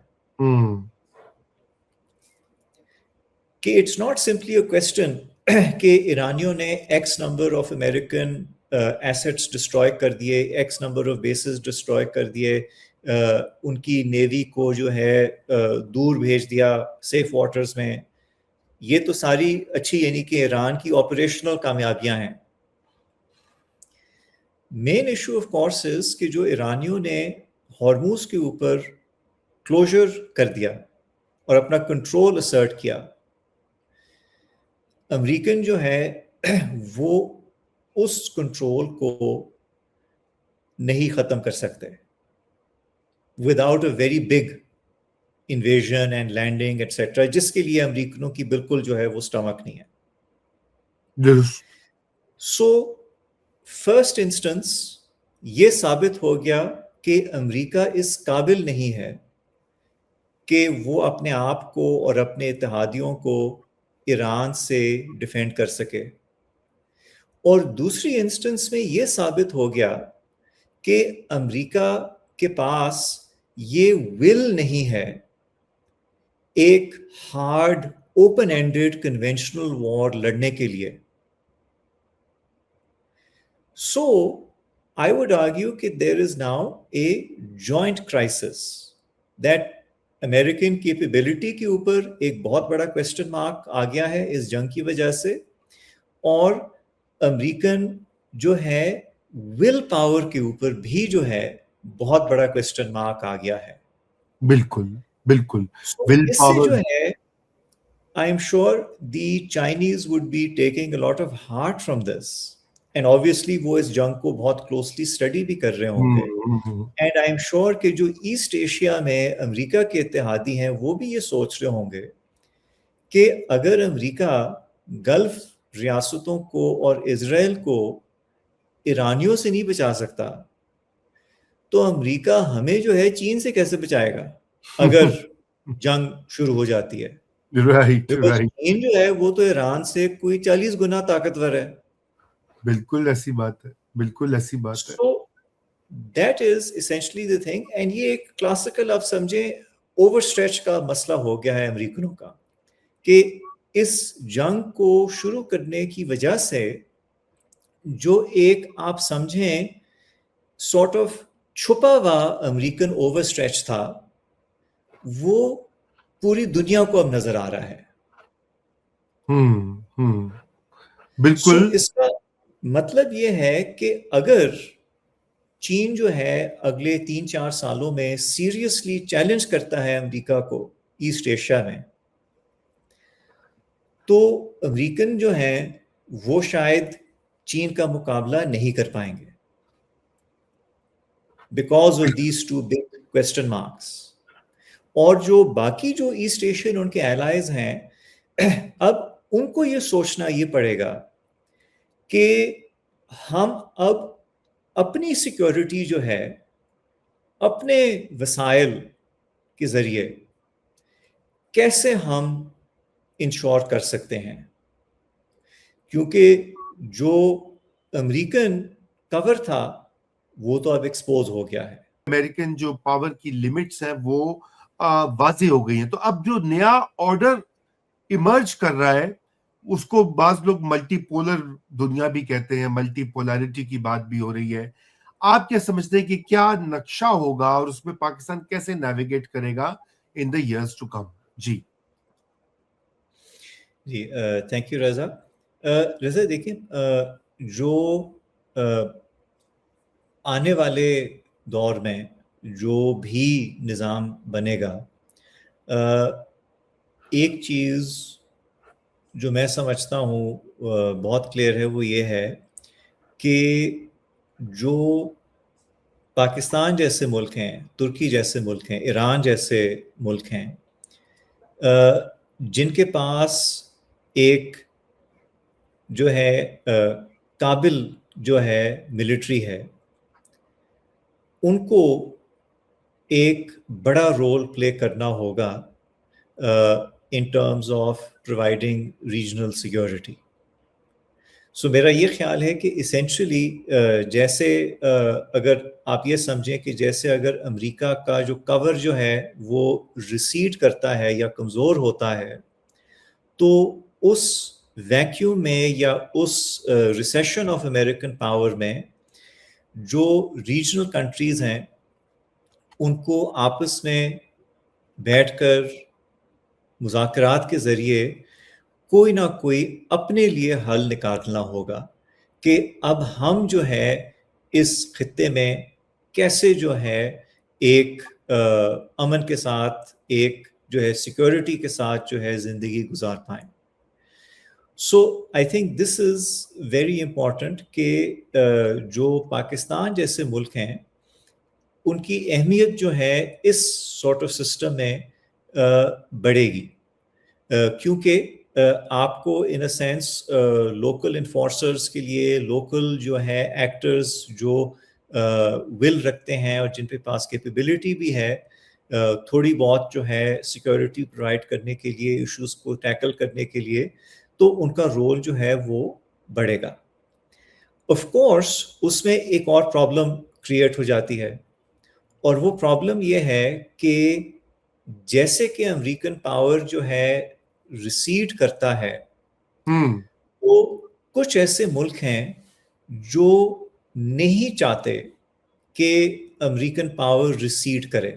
کہ it's not simply a question کہ ایرانیوں نے x number of American assets destroy کر دیے, x number of bases destroy کر دیے, ان کی نیوی کو جو ہے دور بھیج دیا سیف واٹرز میں. یہ تو ساری اچھی یعنی کہ ایران کی آپریشنل کامیابیاں ہیں. Main issue of course is کہ جو ایرانیوں نے ہارموز کے اوپر کلوزر کر دیا اور اپنا کنٹرول اسرٹ کیا, امریکن جو ہے وہ اس کنٹرول کو نہیں ختم کر سکتے without a very big invasion and landing etcetera, جس کے لیے امریکنوں کی بالکل جو ہے وہ سٹمک نہیں ہے. سو فرسٹ انسٹنس یہ ثابت ہو گیا کہ امریکہ اس قابل نہیں ہے کہ وہ اپنے آپ کو اور اپنے اتحادیوں کو ایران سے ڈیفینڈ کر سکے. اور دوسری انسٹنس میں یہ ثابت ہو گیا کہ امریکہ کے پاس یہ ول نہیں ہے ایک hard open ended conventional war لڑنے کے لیے. سو آئی وڈ آرگیو کہ there is now a joint crisis that American capability کے اوپر ایک بہت بڑا کویسچن مارک آ گیا ہے اس جنگ کی وجہ سے, اور امریکن جو ہے ول پاور کے اوپر بھی جو ہے بہت بڑا کویسچن مارک آ گیا ہے. بالکل بالکل. اس سے جو ہے I am sure the Chinese would be taking a lot of heart from this, and obviously وہ اس جنگ کو بہت کلوزلی اسٹڈی بھی کر رہے ہوں گے. اینڈ آئی ایم شیور کہ جو ایسٹ ایشیا میں امریکہ کے اتحادی ہیں وہ بھی یہ سوچ رہے ہوں گے کہ اگر امریکہ گلف ریاستوں کو اور اسرائیل کو ایرانیوں سے نہیں بچا سکتا تو امریکہ ہمیں جو ہے چین سے کیسے بچائے گا اگر جنگ شروع ہو جاتی ہے. چین جو ہے وہ تو ایران سے کوئی 40 گنا طاقتور ہے. بالکل ایسی بات ہے, بالکل ایسی بات ہے. So that is essentially the thing, and یہ ایک کلاسیکل آپ سمجھیں اوور اسٹریچ کا مسئلہ ہو گیا ہے امریکنوں کا کہ اس جنگ کو شروع کرنے کی وجہ سے جو ایک آپ سمجھیں سارٹ آف چھپا ہوا امریکن اوور اسٹریچ تھا وہ پوری دنیا کو اب نظر آ رہا ہے. بالکل. اس کا مطلب یہ ہے کہ اگر چین جو ہے اگلے 3-4 سالوں میں سیریسلی چیلنج کرتا ہے امریکہ کو ایسٹ ایشیا میں, تو امریکن جو ہیں وہ شاید چین کا مقابلہ نہیں کر پائیں گے because of these two big question marks. اور جو باقی جو ایسٹ ایشین ان کے ایلائز ہیں اب ان کو یہ سوچنا یہ پڑے گا کہ ہم اب اپنی سیکیورٹی جو ہے اپنے وسائل کے ذریعے کیسے ہم انشور کر سکتے ہیں, کیونکہ جو امریکن کور تھا وہ تو اب ایکسپوز ہو گیا ہے. امریکن جو پاور کی لمٹس ہیں وہ واضح ہو گئی ہیں. تو اب جو نیا آرڈر ایمرج کر رہا ہے اس کو بعض لوگ ملٹی پولر دنیا بھی کہتے ہیں, ملٹی پولارٹی کی بات بھی ہو رہی ہے. آپ کیا سمجھتے ہیں کہ کیا نقشہ ہوگا اور اس میں پاکستان کیسے نیویگیٹ کرے گا in the years to come? جی تھینک یو رضا. رضا دیکھیں جو آنے والے دور میں جو بھی نظام بنے گا, ایک چیز جو میں سمجھتا ہوں بہت کلیئر ہے وہ یہ ہے کہ جو پاکستان جیسے ملک ہیں, ترکی جیسے ملک ہیں, ایران جیسے ملک ہیں, جن کے پاس ایک جو ہے قابل جو ہے ملٹری ہے, ان کو ایک بڑا رول پلے کرنا ہوگا in terms of providing regional security. So میرا یہ خیال ہے کہ اسینشلی جیسے اگر آپ یہ سمجھیں کہ جیسے اگر امریکہ کا جو کور جو ہے وہ ریسیڈ کرتا ہے یا کمزور ہوتا ہے تو اس ویکیوم میں یا اس ریسیشن آف امریکن پاور میں جو ریجنل کنٹریز ہیں ان کو آپس میں بیٹھ کر مذاکرات کے ذریعے کوئی نہ کوئی اپنے لیے حل نکالنا ہوگا کہ اب ہم جو ہے اس خطے میں کیسے جو ہے ایک امن کے ساتھ ایک جو ہے سیکورٹی کے ساتھ جو ہے زندگی گزار پائیں. So I think this is very important کہ جو پاکستان جیسے ملک ہیں ان کی اہمیت جو ہے اس سارٹ آف سسٹم میں بڑھے گی، کیونکہ آپ کو ان اے سینس لوکل انفورسرز کے لیے لوکل جو ہے ایکٹرز جو ول رکھتے ہیں اور جن کے پاس کیپیبلٹی بھی ہے تھوڑی بہت جو ہے سیکورٹی پرووائڈ کرنے کے لیے، ایشوز کو ٹیکل کرنے کے لیے، تو ان کا رول جو ہے وہ بڑھے گا. آف کورس اس میں ایک اور پرابلم کریٹ ہو جاتی ہے، اور وہ پرابلم یہ ہے کہ جیسے کہ امریکن پاور جو ہے ریسیڈ کرتا ہے تو کچھ ایسے ملک ہیں جو نہیں چاہتے کہ امریکن پاور ریسیڈ کرے،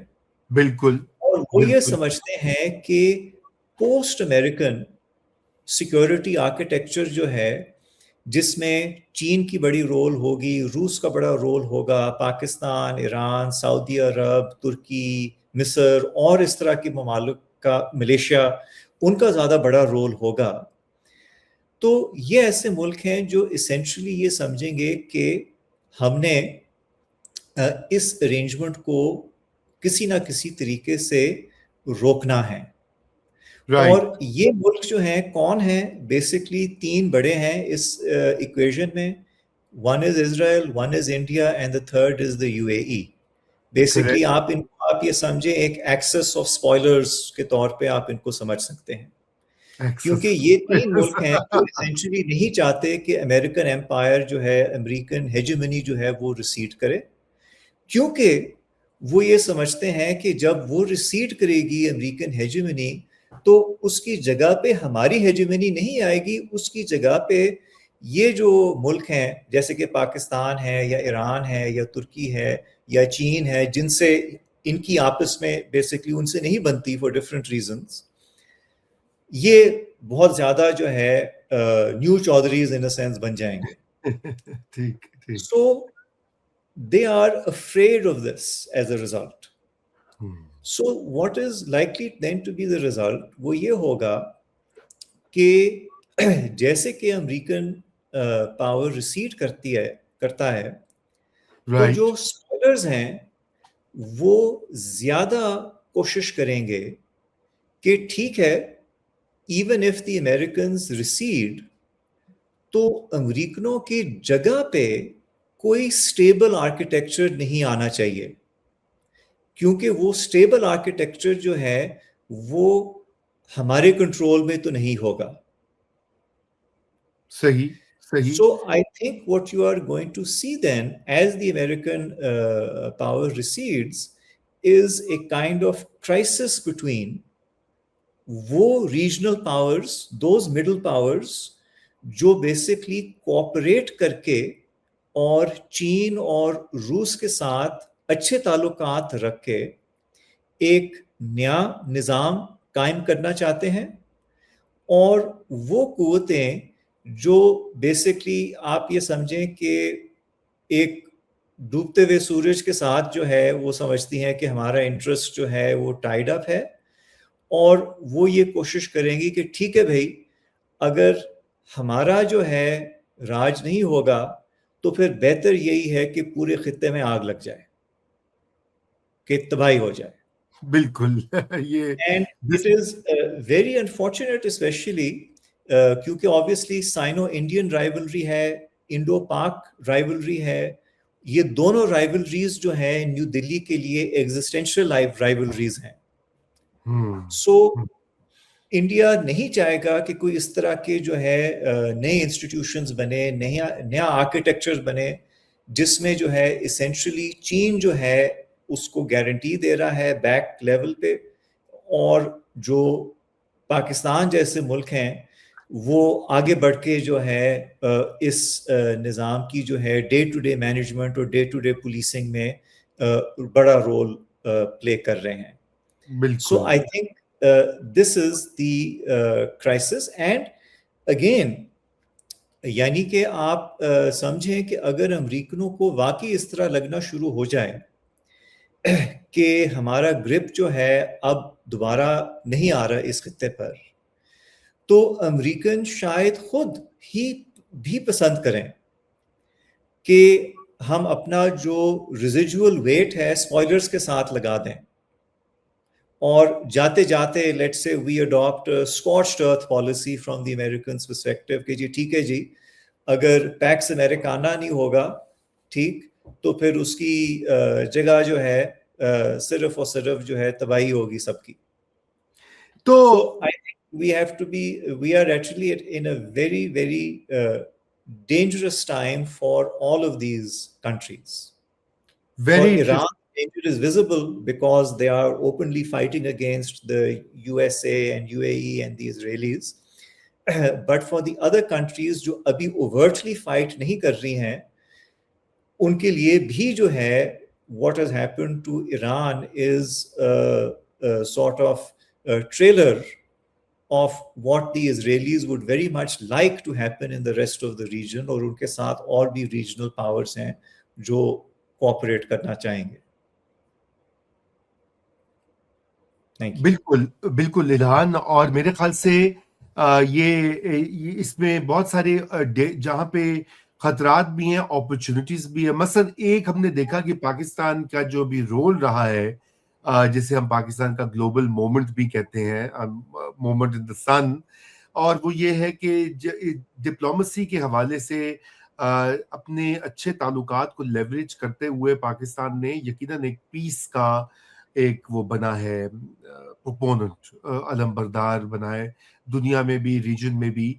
بالکل، اور وہ یہ سمجھتے ہیں کہ پوسٹ امریکن سیکورٹی آرکیٹیکچر جو ہے جس میں چین کی بڑی رول ہوگی، روس کا بڑا رول ہوگا، پاکستان، ایران، سعودی عرب، ترکی، مصر اور اس طرح کے ممالک کا، ملیشیا، ان کا زیادہ بڑا رول ہوگا. تو یہ ایسے ملک ہیں جو اسینشلی یہ سمجھیں گے کہ ہم نے اس ارینجمنٹ کو کسی نہ کسی طریقے سے روکنا ہے. اور یہ ملک جو ہیں کون ہیں؟ بیسکلی تین بڑے ہیں اس ایکویژن میں. One is Israel, one is India and the third is the UAE. Basically آپ یہ سمجھیں ایک ایکسس آف اسپوائلرز کے طور پہ آپ ان کو سمجھ سکتے ہیں، کیونکہ یہ تین ملک ہیں جو اسینشلی نہیں چاہتے کہ امریکن ایمپائر جو ہے، امریکن ہیجمنی جو ہے وہ ریسیڈ کرے، کیونکہ وہ یہ سمجھتے ہیں کہ جب وہ ریسیڈ کرے گی امریکن ہیجمنی تو اس کی جگہ پہ ہماری ہیجمنی نہیں آئے گی، اس کی جگہ پہ یہ جو ملک ہیں جیسے کہ پاکستان ہے یا ایران ہے یا ترکی ہے یا چین ہے، جن سے ان کی آپس میں بیسکلی ان سے نہیں بنتی فار ڈفرینٹ ریزنز، یہ بہت زیادہ جو ہے new chaudhrys in a sense بن جائیں گے. سو they are afraid of this as a result. So what is likely then to be the result? وہ یہ ہوگا کہ جیسے کہ امریکن پاور ریسیڈ کرتا ہے تو جو اسپائلرز ہیں وہ زیادہ کوشش کریں گے کہ ٹھیک ہے even if the Americans recede تو امریکنوں کی جگہ پہ کوئی سٹیبل آرکیٹیکچر نہیں آنا چاہیے، کیونکہ وہ سٹیبل آرکیٹیکچر جو ہے وہ ہمارے کنٹرول میں تو نہیں ہوگا. صحیح. So I think what you are going to see then as the American power recedes is a kind of crisis between وہ regional powers, those middle powers جو basically cooperate کر کے اور چین اور روس کے ساتھ اچھے تعلقات رکھ کے ایک نیا نظام قائم کرنا چاہتے ہیں، اور وہ قوتیں جو بیسکلی آپ یہ سمجھیں کہ ایک ڈوبتے ہوئے سورج کے ساتھ جو ہے وہ سمجھتی ہیں کہ ہمارا انٹرسٹ جو ہے وہ ٹائیڈ اپ ہے، اور وہ یہ کوشش کریں گی کہ ٹھیک ہے بھائی اگر ہمارا جو ہے راج نہیں ہوگا تو پھر بہتر یہی ہے کہ پورے خطے میں آگ لگ جائے، کہ تباہی ہو جائے. بالکل. And it is very unfortunate especially کیونکہ آبویسلی سائنو انڈین رائیولری ہے، انڈو پاک رائیولری ہے، یہ دونوں رائیولریز جو ہیں نیو دلی کے لیے ایگزسٹینشیل رائیولریز ہیں. سو انڈیا نہیں چاہے گا کہ کوئی اس طرح کے جو ہے نئے انسٹیٹیوشنز بنے، نیا آرکیٹیکچر بنے جس میں جو ہے اسینشلی چین جو ہے اس کو گارنٹی دے رہا ہے بیک لیول پہ، اور جو پاکستان جیسے ملک ہیں وہ آگے بڑھ کے جو ہے اس نظام کی جو ہے ڈے ٹو ڈے مینجمنٹ اور ڈے ٹو ڈے پولیسنگ میں بڑا رول پلے کر رہے ہیں. سو بالکل آئی think this is the crisis. And again یعنی کہ آپ سمجھیں کہ اگر امریکنوں کو واقعی اس طرح لگنا شروع ہو جائے کہ ہمارا گرپ جو ہے اب دوبارہ نہیں آ رہا اس خطے پر, تو امریکن شاید خود ہی بھی پسند کریں کہ ہم اپنا جو ریزیجول ویٹ ہے اسپوائلرز کے ساتھ لگا دیں, اور جاتے جاتے let's say we adopt scorched earth policy from the Americans perspective کہ جی ٹھیک ہے جی, اگر پیکس امریکانہ نہیں ہوگا ٹھیک, تو پھر اس کی جگہ جو ہے صرف اور صرف جو ہے تباہی ہوگی سب کی. تو So I think we are actually in a very, very dangerous time for all of these countries. For very Iran, danger is visible because they are openly fighting against the USA and UAE and the Israelis. But for the other countries جو ابھی overtly fight نہیں کر رہی ہیں, ان کے لیے بھی جو ہے what has happened to Iran is a sort of a trailer of what the Israelis would very much like to happen in the rest of the region, اور ان کے ساتھ اور بھی regional powers ہیں جو کوآپریٹ کرنا چاہیں گے. بالکل بالکل الہان, اور میرے خیال سے یہ اس میں بہت سارے جہاں پہ خطرات بھی ہیں, اپرچونٹیز بھی ہیں. مثلا ایک ہم نے دیکھا کہ پاکستان کا جو بھی رول رہا ہے, جسے ہم پاکستان کا گلوبل مومنٹ بھی کہتے ہیں, مومنٹ ان دا سن, اور وہ یہ ہے کہ ڈپلومسی کے حوالے سے اپنے اچھے تعلقات کو لیوریج کرتے ہوئے پاکستان نے یقیناً ایک پیس کا ایک وہ بنا ہے پروپوننٹ, علم بردار بنا ہے دنیا میں بھی, ریجن میں بھی.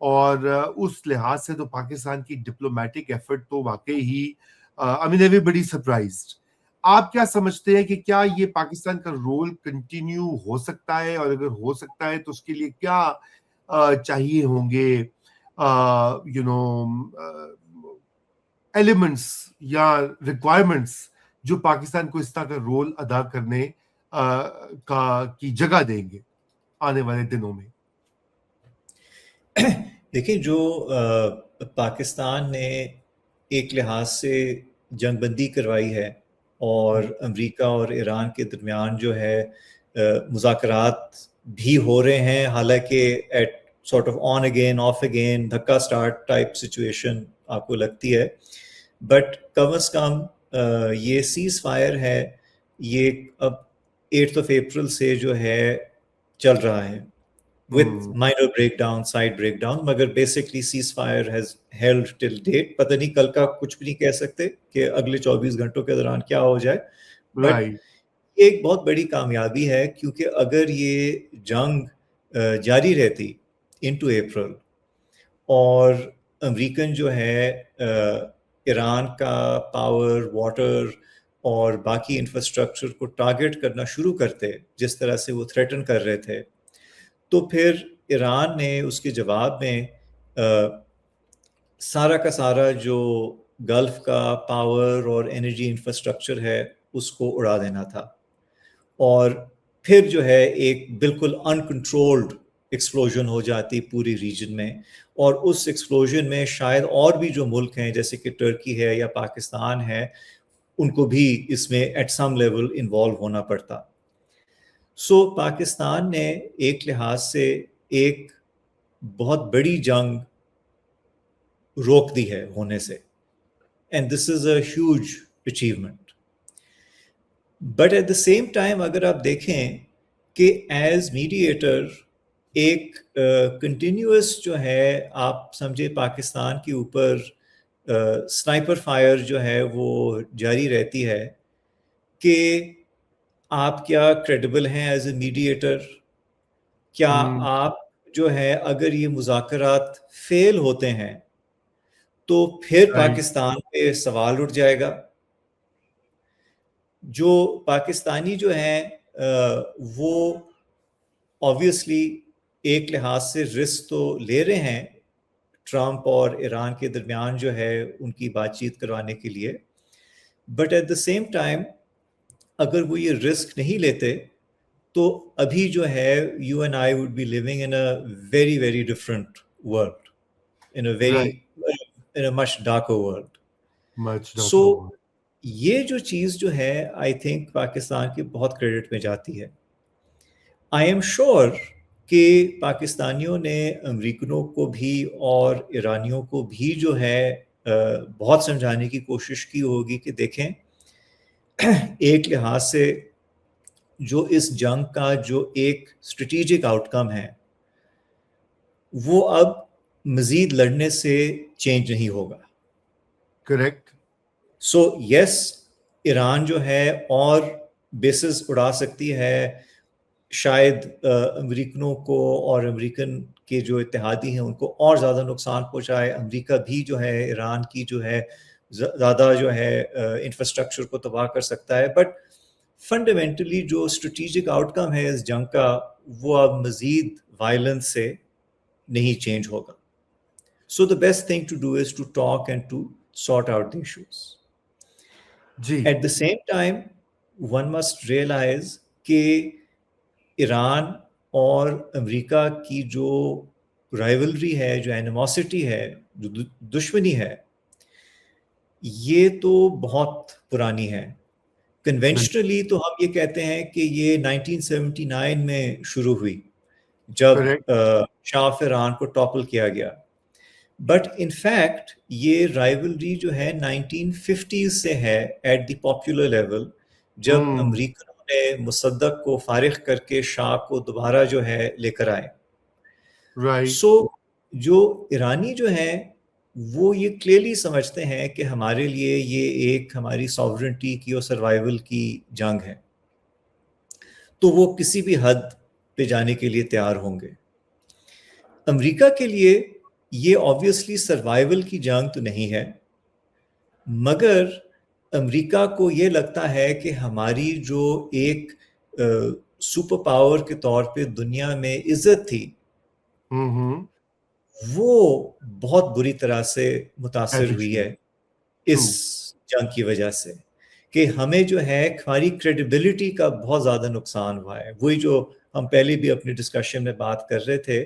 اور اس لحاظ سے تو پاکستان کی ڈپلومیٹک ایفرٹ تو واقعی ہی I mean everybody surprised. آپ کیا سمجھتے ہیں کہ کیا یہ پاکستان کا رول کنٹینیو ہو سکتا ہے, اور اگر ہو سکتا ہے تو اس کے لیے کیا چاہیے ہوں گے یو نو ایلیمنٹس یا ریکوائرمنٹس جو پاکستان کو اس طرح کا رول ادا کرنے کی جگہ دیں گے آنے والے دنوں میں؟ دیکھیں, جو پاکستان نے ایک لحاظ سے جنگ بندی کروائی ہے, اور امریکہ اور ایران کے درمیان جو ہے مذاکرات بھی ہو رہے ہیں, حالانکہ at sort of on again off again دھکا سٹارٹ ٹائپ سچویشن آپ کو لگتی ہے, بٹ کم از کم یہ سیز فائر ہے, یہ اب 8 اپریل سے جو ہے چل رہا ہے with minor breakdown, side breakdown, مگر basically ceasefire has held till date. پتہ نہیں کل کا کچھ بھی نہیں کہہ سکتے کہ اگلے 24 گھنٹوں کے دوران کیا ہو جائے, بٹ یہ ایک بہت بڑی کامیابی ہے, کیونکہ اگر یہ جنگ جاری رہتی into April اور امریکن جو ہے ایران کا پاور, واٹر اور باقی انفراسٹرکچر کو ٹارگٹ کرنا شروع کرتے جس طرح سے وہ تھریٹن کر رہے تھے, تو پھر ایران نے اس کے جواب میں سارا کا سارا جو گلف کا پاور اور انرجی انفراسٹرکچر ہے اس کو اڑا دینا تھا, اور پھر جو ہے ایک بالکل انکنٹرولڈ ایکسپلوژن ہو جاتی پوری ریجن میں, اور اس ایکسپلوژن میں شاید اور بھی جو ملک ہیں جیسے کہ ٹرکی ہے یا پاکستان ہے, ان کو بھی اس میں ایٹ سم لیول انوالو ہونا پڑتا. سو پاکستان نے ایک لحاظ سے ایک بہت بڑی جنگ روک دی ہے ہونے سے, and this is a huge achievement. But at the same time اگر آپ دیکھیں کہ ایز میڈیٹر ایک کنٹینیوس جو ہے آپ سمجھے پاکستان کے اوپر سنائپر فائر جو ہے وہ جاری رہتی ہے, کہ آپ کیا کریڈیبل ہیں ایز اے میڈیٹر, کیا آپ جو ہے اگر یہ مذاکرات فیل ہوتے ہیں تو پھر پاکستان پہ سوال اٹھ جائے گا. جو پاکستانی جو ہیں وہ obviously ایک لحاظ سے رسک تو لے رہے ہیں ٹرمپ اور ایران کے درمیان جو ہے ان کی بات چیت کروانے کے لیے، but at the same time اگر وہ یہ رسک نہیں لیتے تو ابھی جو ہے you and I would be living in a very very different world, in a very right, in a much darker world. much so darker. یہ جو چیز جو ہے آئی تھنک پاکستان کی بہت کریڈٹ میں جاتی ہے. آئی ایم شیور کہ پاکستانیوں نے امریکنوں کو بھی اور ایرانیوں کو بھی جو ہے بہت سمجھانے کی کوشش کی ہوگی کہ دیکھیں ایک لحاظ سے جو اس جنگ کا جو ایک اسٹریٹجک آؤٹ کم ہے وہ اب مزید لڑنے سے چینج نہیں ہوگا. Correct. سو یس ایران جو ہے اور بیسز اڑا سکتی ہے، شاید امریکنوں کو اور امریکن کے جو اتحادی ہیں ان کو اور زیادہ نقصان پہنچائے. امریکہ بھی جو ہے ایران کی جو ہے زیادہ جو ہے انفراسٹرکچر کو تباہ کر سکتا ہے، بٹ فنڈامنٹلی جو اسٹریٹجک آؤٹ کم ہے اس جنگ کا وہ اب مزید وائلنس سے نہیں چینج ہوگا. So the best thing to do is to talk and to sort out the issues. جی at the same time one must realise کہ ایران اور امریکہ کی جو رائیولری ہے، جو اینیموسٹی ہے، جو دشمنی ہے، یہ تو بہت پرانی ہے. کنونشنلی تو ہم یہ کہتے ہیں کہ یہ 1979 میں شروع ہوئی جب کریکٹ شاہ آف ایران کو ٹاپل کیا گیا، بٹ ان فیکٹ یہ رائیولری جو ہے 1950s سے ہے ایٹ دی پاپولر لیول، جب امریکنوں نے مصدق کو فارغ کر کے شاہ کو دوبارہ جو ہے لے کر آئے. رائٹ سو جو ایرانی جو ہیں وہ یہ کلیئرلی سمجھتے ہیں کہ ہمارے لیے یہ ایک ہماری ساورنٹی کی اور سروائیول کی جنگ ہے، تو وہ کسی بھی حد پہ جانے کے لیے تیار ہوں گے. امریکہ کے لیے یہ آبویسلی سروائیول کی جنگ تو نہیں ہے، مگر امریکہ کو یہ لگتا ہے کہ ہماری جو ایک سپر پاور کے طور پہ دنیا میں عزت تھی وہ بہت بری طرح سے متاثر ہوئی ہے اس جنگ کی وجہ سے، کہ ہمیں جو ہے ہماری کریڈیبلٹی کا بہت زیادہ نقصان ہوا ہے. وہی جو ہم پہلے بھی اپنی ڈسکشن میں بات کر رہے تھے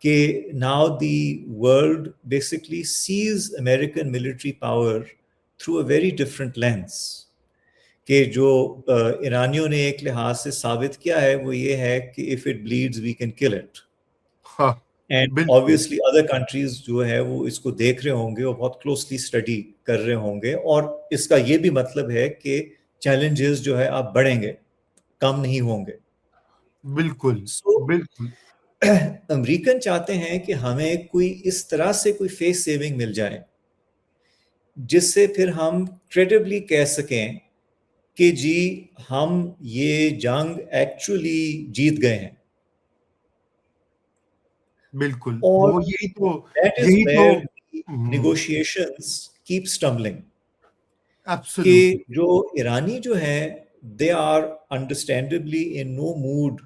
کہ now the world basically sees American military power through a very different lens. کہ جو ایرانیوں نے ایک لحاظ سے ثابت کیا ہے وہ یہ ہے کہ if it bleeds we can kill it. And obviously other countries جو ہے وہ اس کو دیکھ رہے ہوں گے اور بہت کلوزلی اسٹڈی کر رہے ہوں گے، اور اس کا یہ بھی مطلب ہے کہ چیلنجز جو ہے آپ بڑھیں گے، کم نہیں ہوں گے. بالکل بالکل. امریکن چاہتے ہیں کہ ہمیں کوئی اس طرح سے کوئی فیس سیونگ مل جائے جس سے پھر ہم کریڈبلی کہہ سکیں کہ جی ہم یہ جنگ ایکچولی جیت گئے ہیں. بالکل اور وہ یہی تو that is where negotiations keep stumbling. کہ جو ایرانی جو ہیں they are understandably in no mood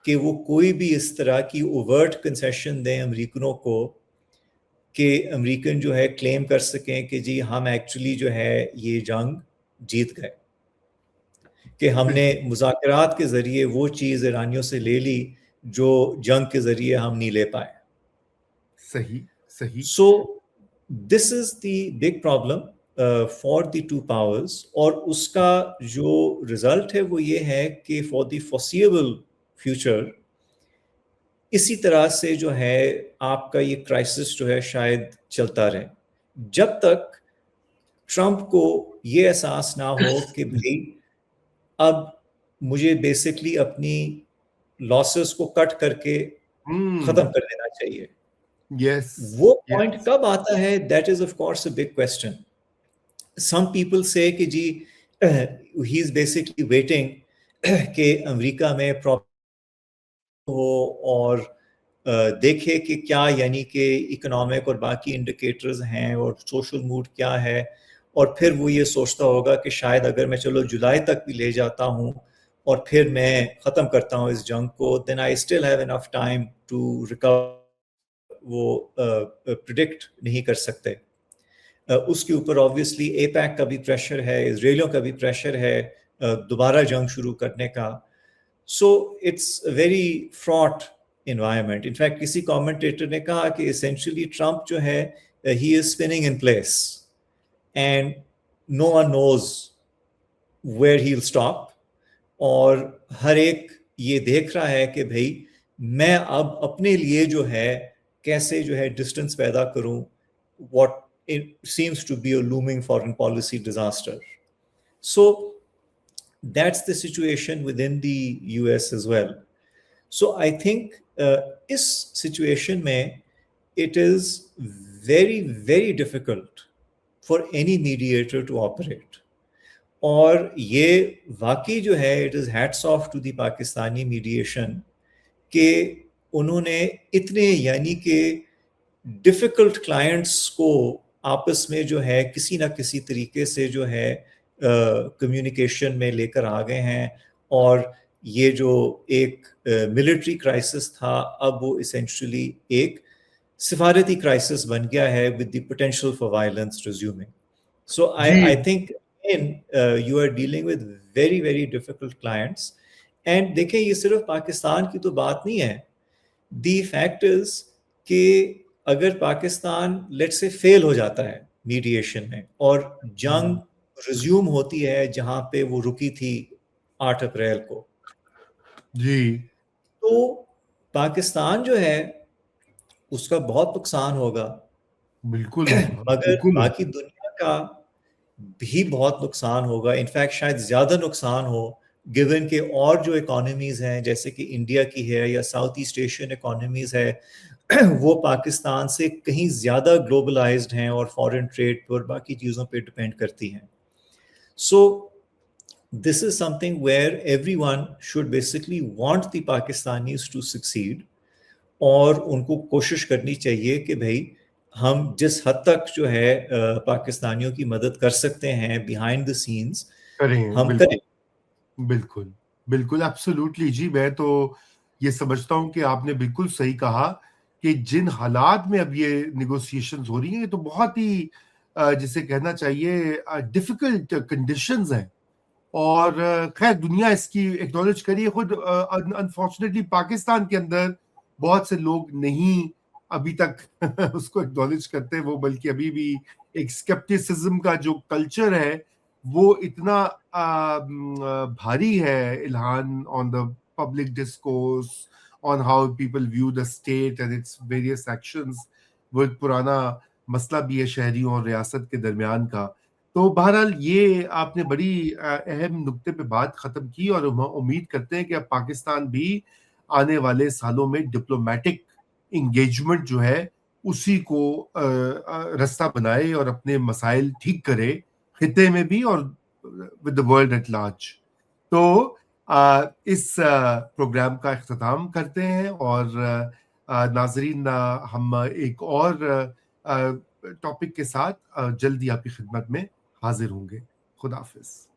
کہ وہ کوئی بھی اس طرح کی overt concession دیں امریکنوں کو کہ امریکن جو ہے کلیم کر سکیں کہ جی ہم ایکچولی جو ہے یہ جنگ جیت گئے، کہ ہم نے مذاکرات کے ذریعے وہ چیز ایرانیوں سے لے لی جو جنگ کے ذریعے ہم نہیں لے پائے. صحیح صحیح. So this is the big problem for the two powers, اور اس کا جو رزلٹ ہے وہ یہ ہے کہ فار دی فورسیبل فیوچر اسی طرح سے جو ہے آپ کا یہ کرائسس جو ہے شاید چلتا رہے جب تک ٹرمپ کو یہ احساس نہ ہو کہ بھائی اب مجھے بیسکلی اپنی لاسز کو کٹ کر کے ختم کر دینا چاہیے. وہ پوائنٹ کب آتا ہے؟ That is of course a big question. Some people سے کہ جی ہی از بیسکلی ویٹنگ کہ امریکہ میں ہو اور دیکھے کہ کیا یعنی کہ اکنامک اور باقی انڈیکیٹرز ہیں اور سوشل موڈ کیا ہے، اور پھر وہ یہ سوچتا ہوگا کہ شاید اگر میں چلو جولائی تک بھی لے جاتا ہوں اور پھر میں ختم کرتا ہوں اس جنگ کو, then I still have enough time to recover. وہ پریڈکٹ نہیں کر سکتے. اس کے اوپر آبویسلی اے پیک کا بھی پریشر ہے, اسرائیلیوں کا بھی پریشر ہے دوبارہ جنگ شروع کرنے کا. So it's a very fraught environment. In fact کسی کامنٹیٹر نے کہا کہ اسینشلی ٹرمپ جو ہے he is spinning in place and no one knows where he will stop. اور ہر ایک یہ دیکھ رہا ہے کہ بھائی میں اب اپنے لیے جو ہے کیسے جو ہے ڈسٹنس پیدا کروں, what seems to be a looming foreign policy disaster. So that's the situation within the US as well. So I think is situation mein it is very very difficult for any mediator to operate. اور یہ واقعی جو ہے it is hats off to the Pakistani mediation کہ انہوں نے اتنے یعنی کہ ڈیفیکلٹ کلائنٹس کو آپس میں جو ہے کسی نہ کسی طریقے سے جو ہے کمیونیکیشن میں لے کر آ گئے ہیں. اور یہ جو ایک ملٹری کرائسس تھا اب وہ اسینشلی ایک سفارتی کرائسس بن گیا ہے with the potential for violence resuming. So I think you are dealing with very very difficult clients. And دیکھیں یہ صرف پاکستان کی تو بات نہیں ہے. The fact is کہ اگر پاکستان لیٹ سے فیل ہو جاتا ہے میڈیشن میں اور جنگ ریزیوم ہوتی ہے جہاں پہ وہ رکی تھی 8 اپریل کو, جی تو پاکستان جو ہے اس کا بہت نقصان ہوگا. بالکل مگر باقی دنیا کا بھی بہت نقصان ہوگا. انفیکٹ شاید زیادہ نقصان ہو گیون کہ اور جو اکانومیز ہیں جیسے کہ انڈیا کی ہے یا ساؤتھ ایسٹ ایشین اکانومیز ہے وہ پاکستان سے کہیں زیادہ گلوبلائزڈ ہیں اور فارن ٹریڈ پر باقی چیزوں پہ ڈپینڈ کرتی ہیں. So this is something where everyone should basically want the Pakistanis to succeed, اور ان کو کوشش کرنی چاہیے کہ بھائی ہم جس حد تک جو ہے پاکستانیوں کی مدد کر سکتے ہیں بیہائنڈ دا سینز ہم کریں. بالکل بالکل ایبسولوٹلی. جی میں تو یہ سمجھتا ہوں کہ آپ نے بالکل صحیح کہا کہ جن حالات میں اب یہ نیگوسیشنز ہو رہی ہیں یہ تو بہت ہی جسے کہنا چاہیے ڈیفیکلٹ کنڈیشنز ہیں. اور خیر دنیا اس کی ایکنالج کریے خود. انفارچونیٹلی پاکستان کے اندر بہت سے لوگ نہیں ابھی تک اس کو ایکنالج کرتے وہ, بلکہ ابھی بھی ایک اسکیپٹیسزم کا جو کلچر ہے وہ اتنا بھاری ہے Ilhan on the public discourse on how people view the state and its various actions. وہ ایک پرانا مسئلہ بھی ہے شہریوں اور ریاست کے درمیان کا. تو بہرحال یہ آپ نے بڑی اہم نقطے پہ بات ختم کی, اور امید کرتے ہیں کہ اب پاکستان بھی آنے والے سالوں میں ڈپلومیٹک انگیجمنٹ جو ہے اسی کو رستہ بنائے اور اپنے مسائل ٹھیک کرے خطے میں بھی اور with the world at large. تو اس پروگرام کا اختتام کرتے ہیں, اور ناظرین ہم ایک اور ٹاپک کے ساتھ جلدی آپ کی خدمت میں حاضر ہوں گے. خدا حافظ.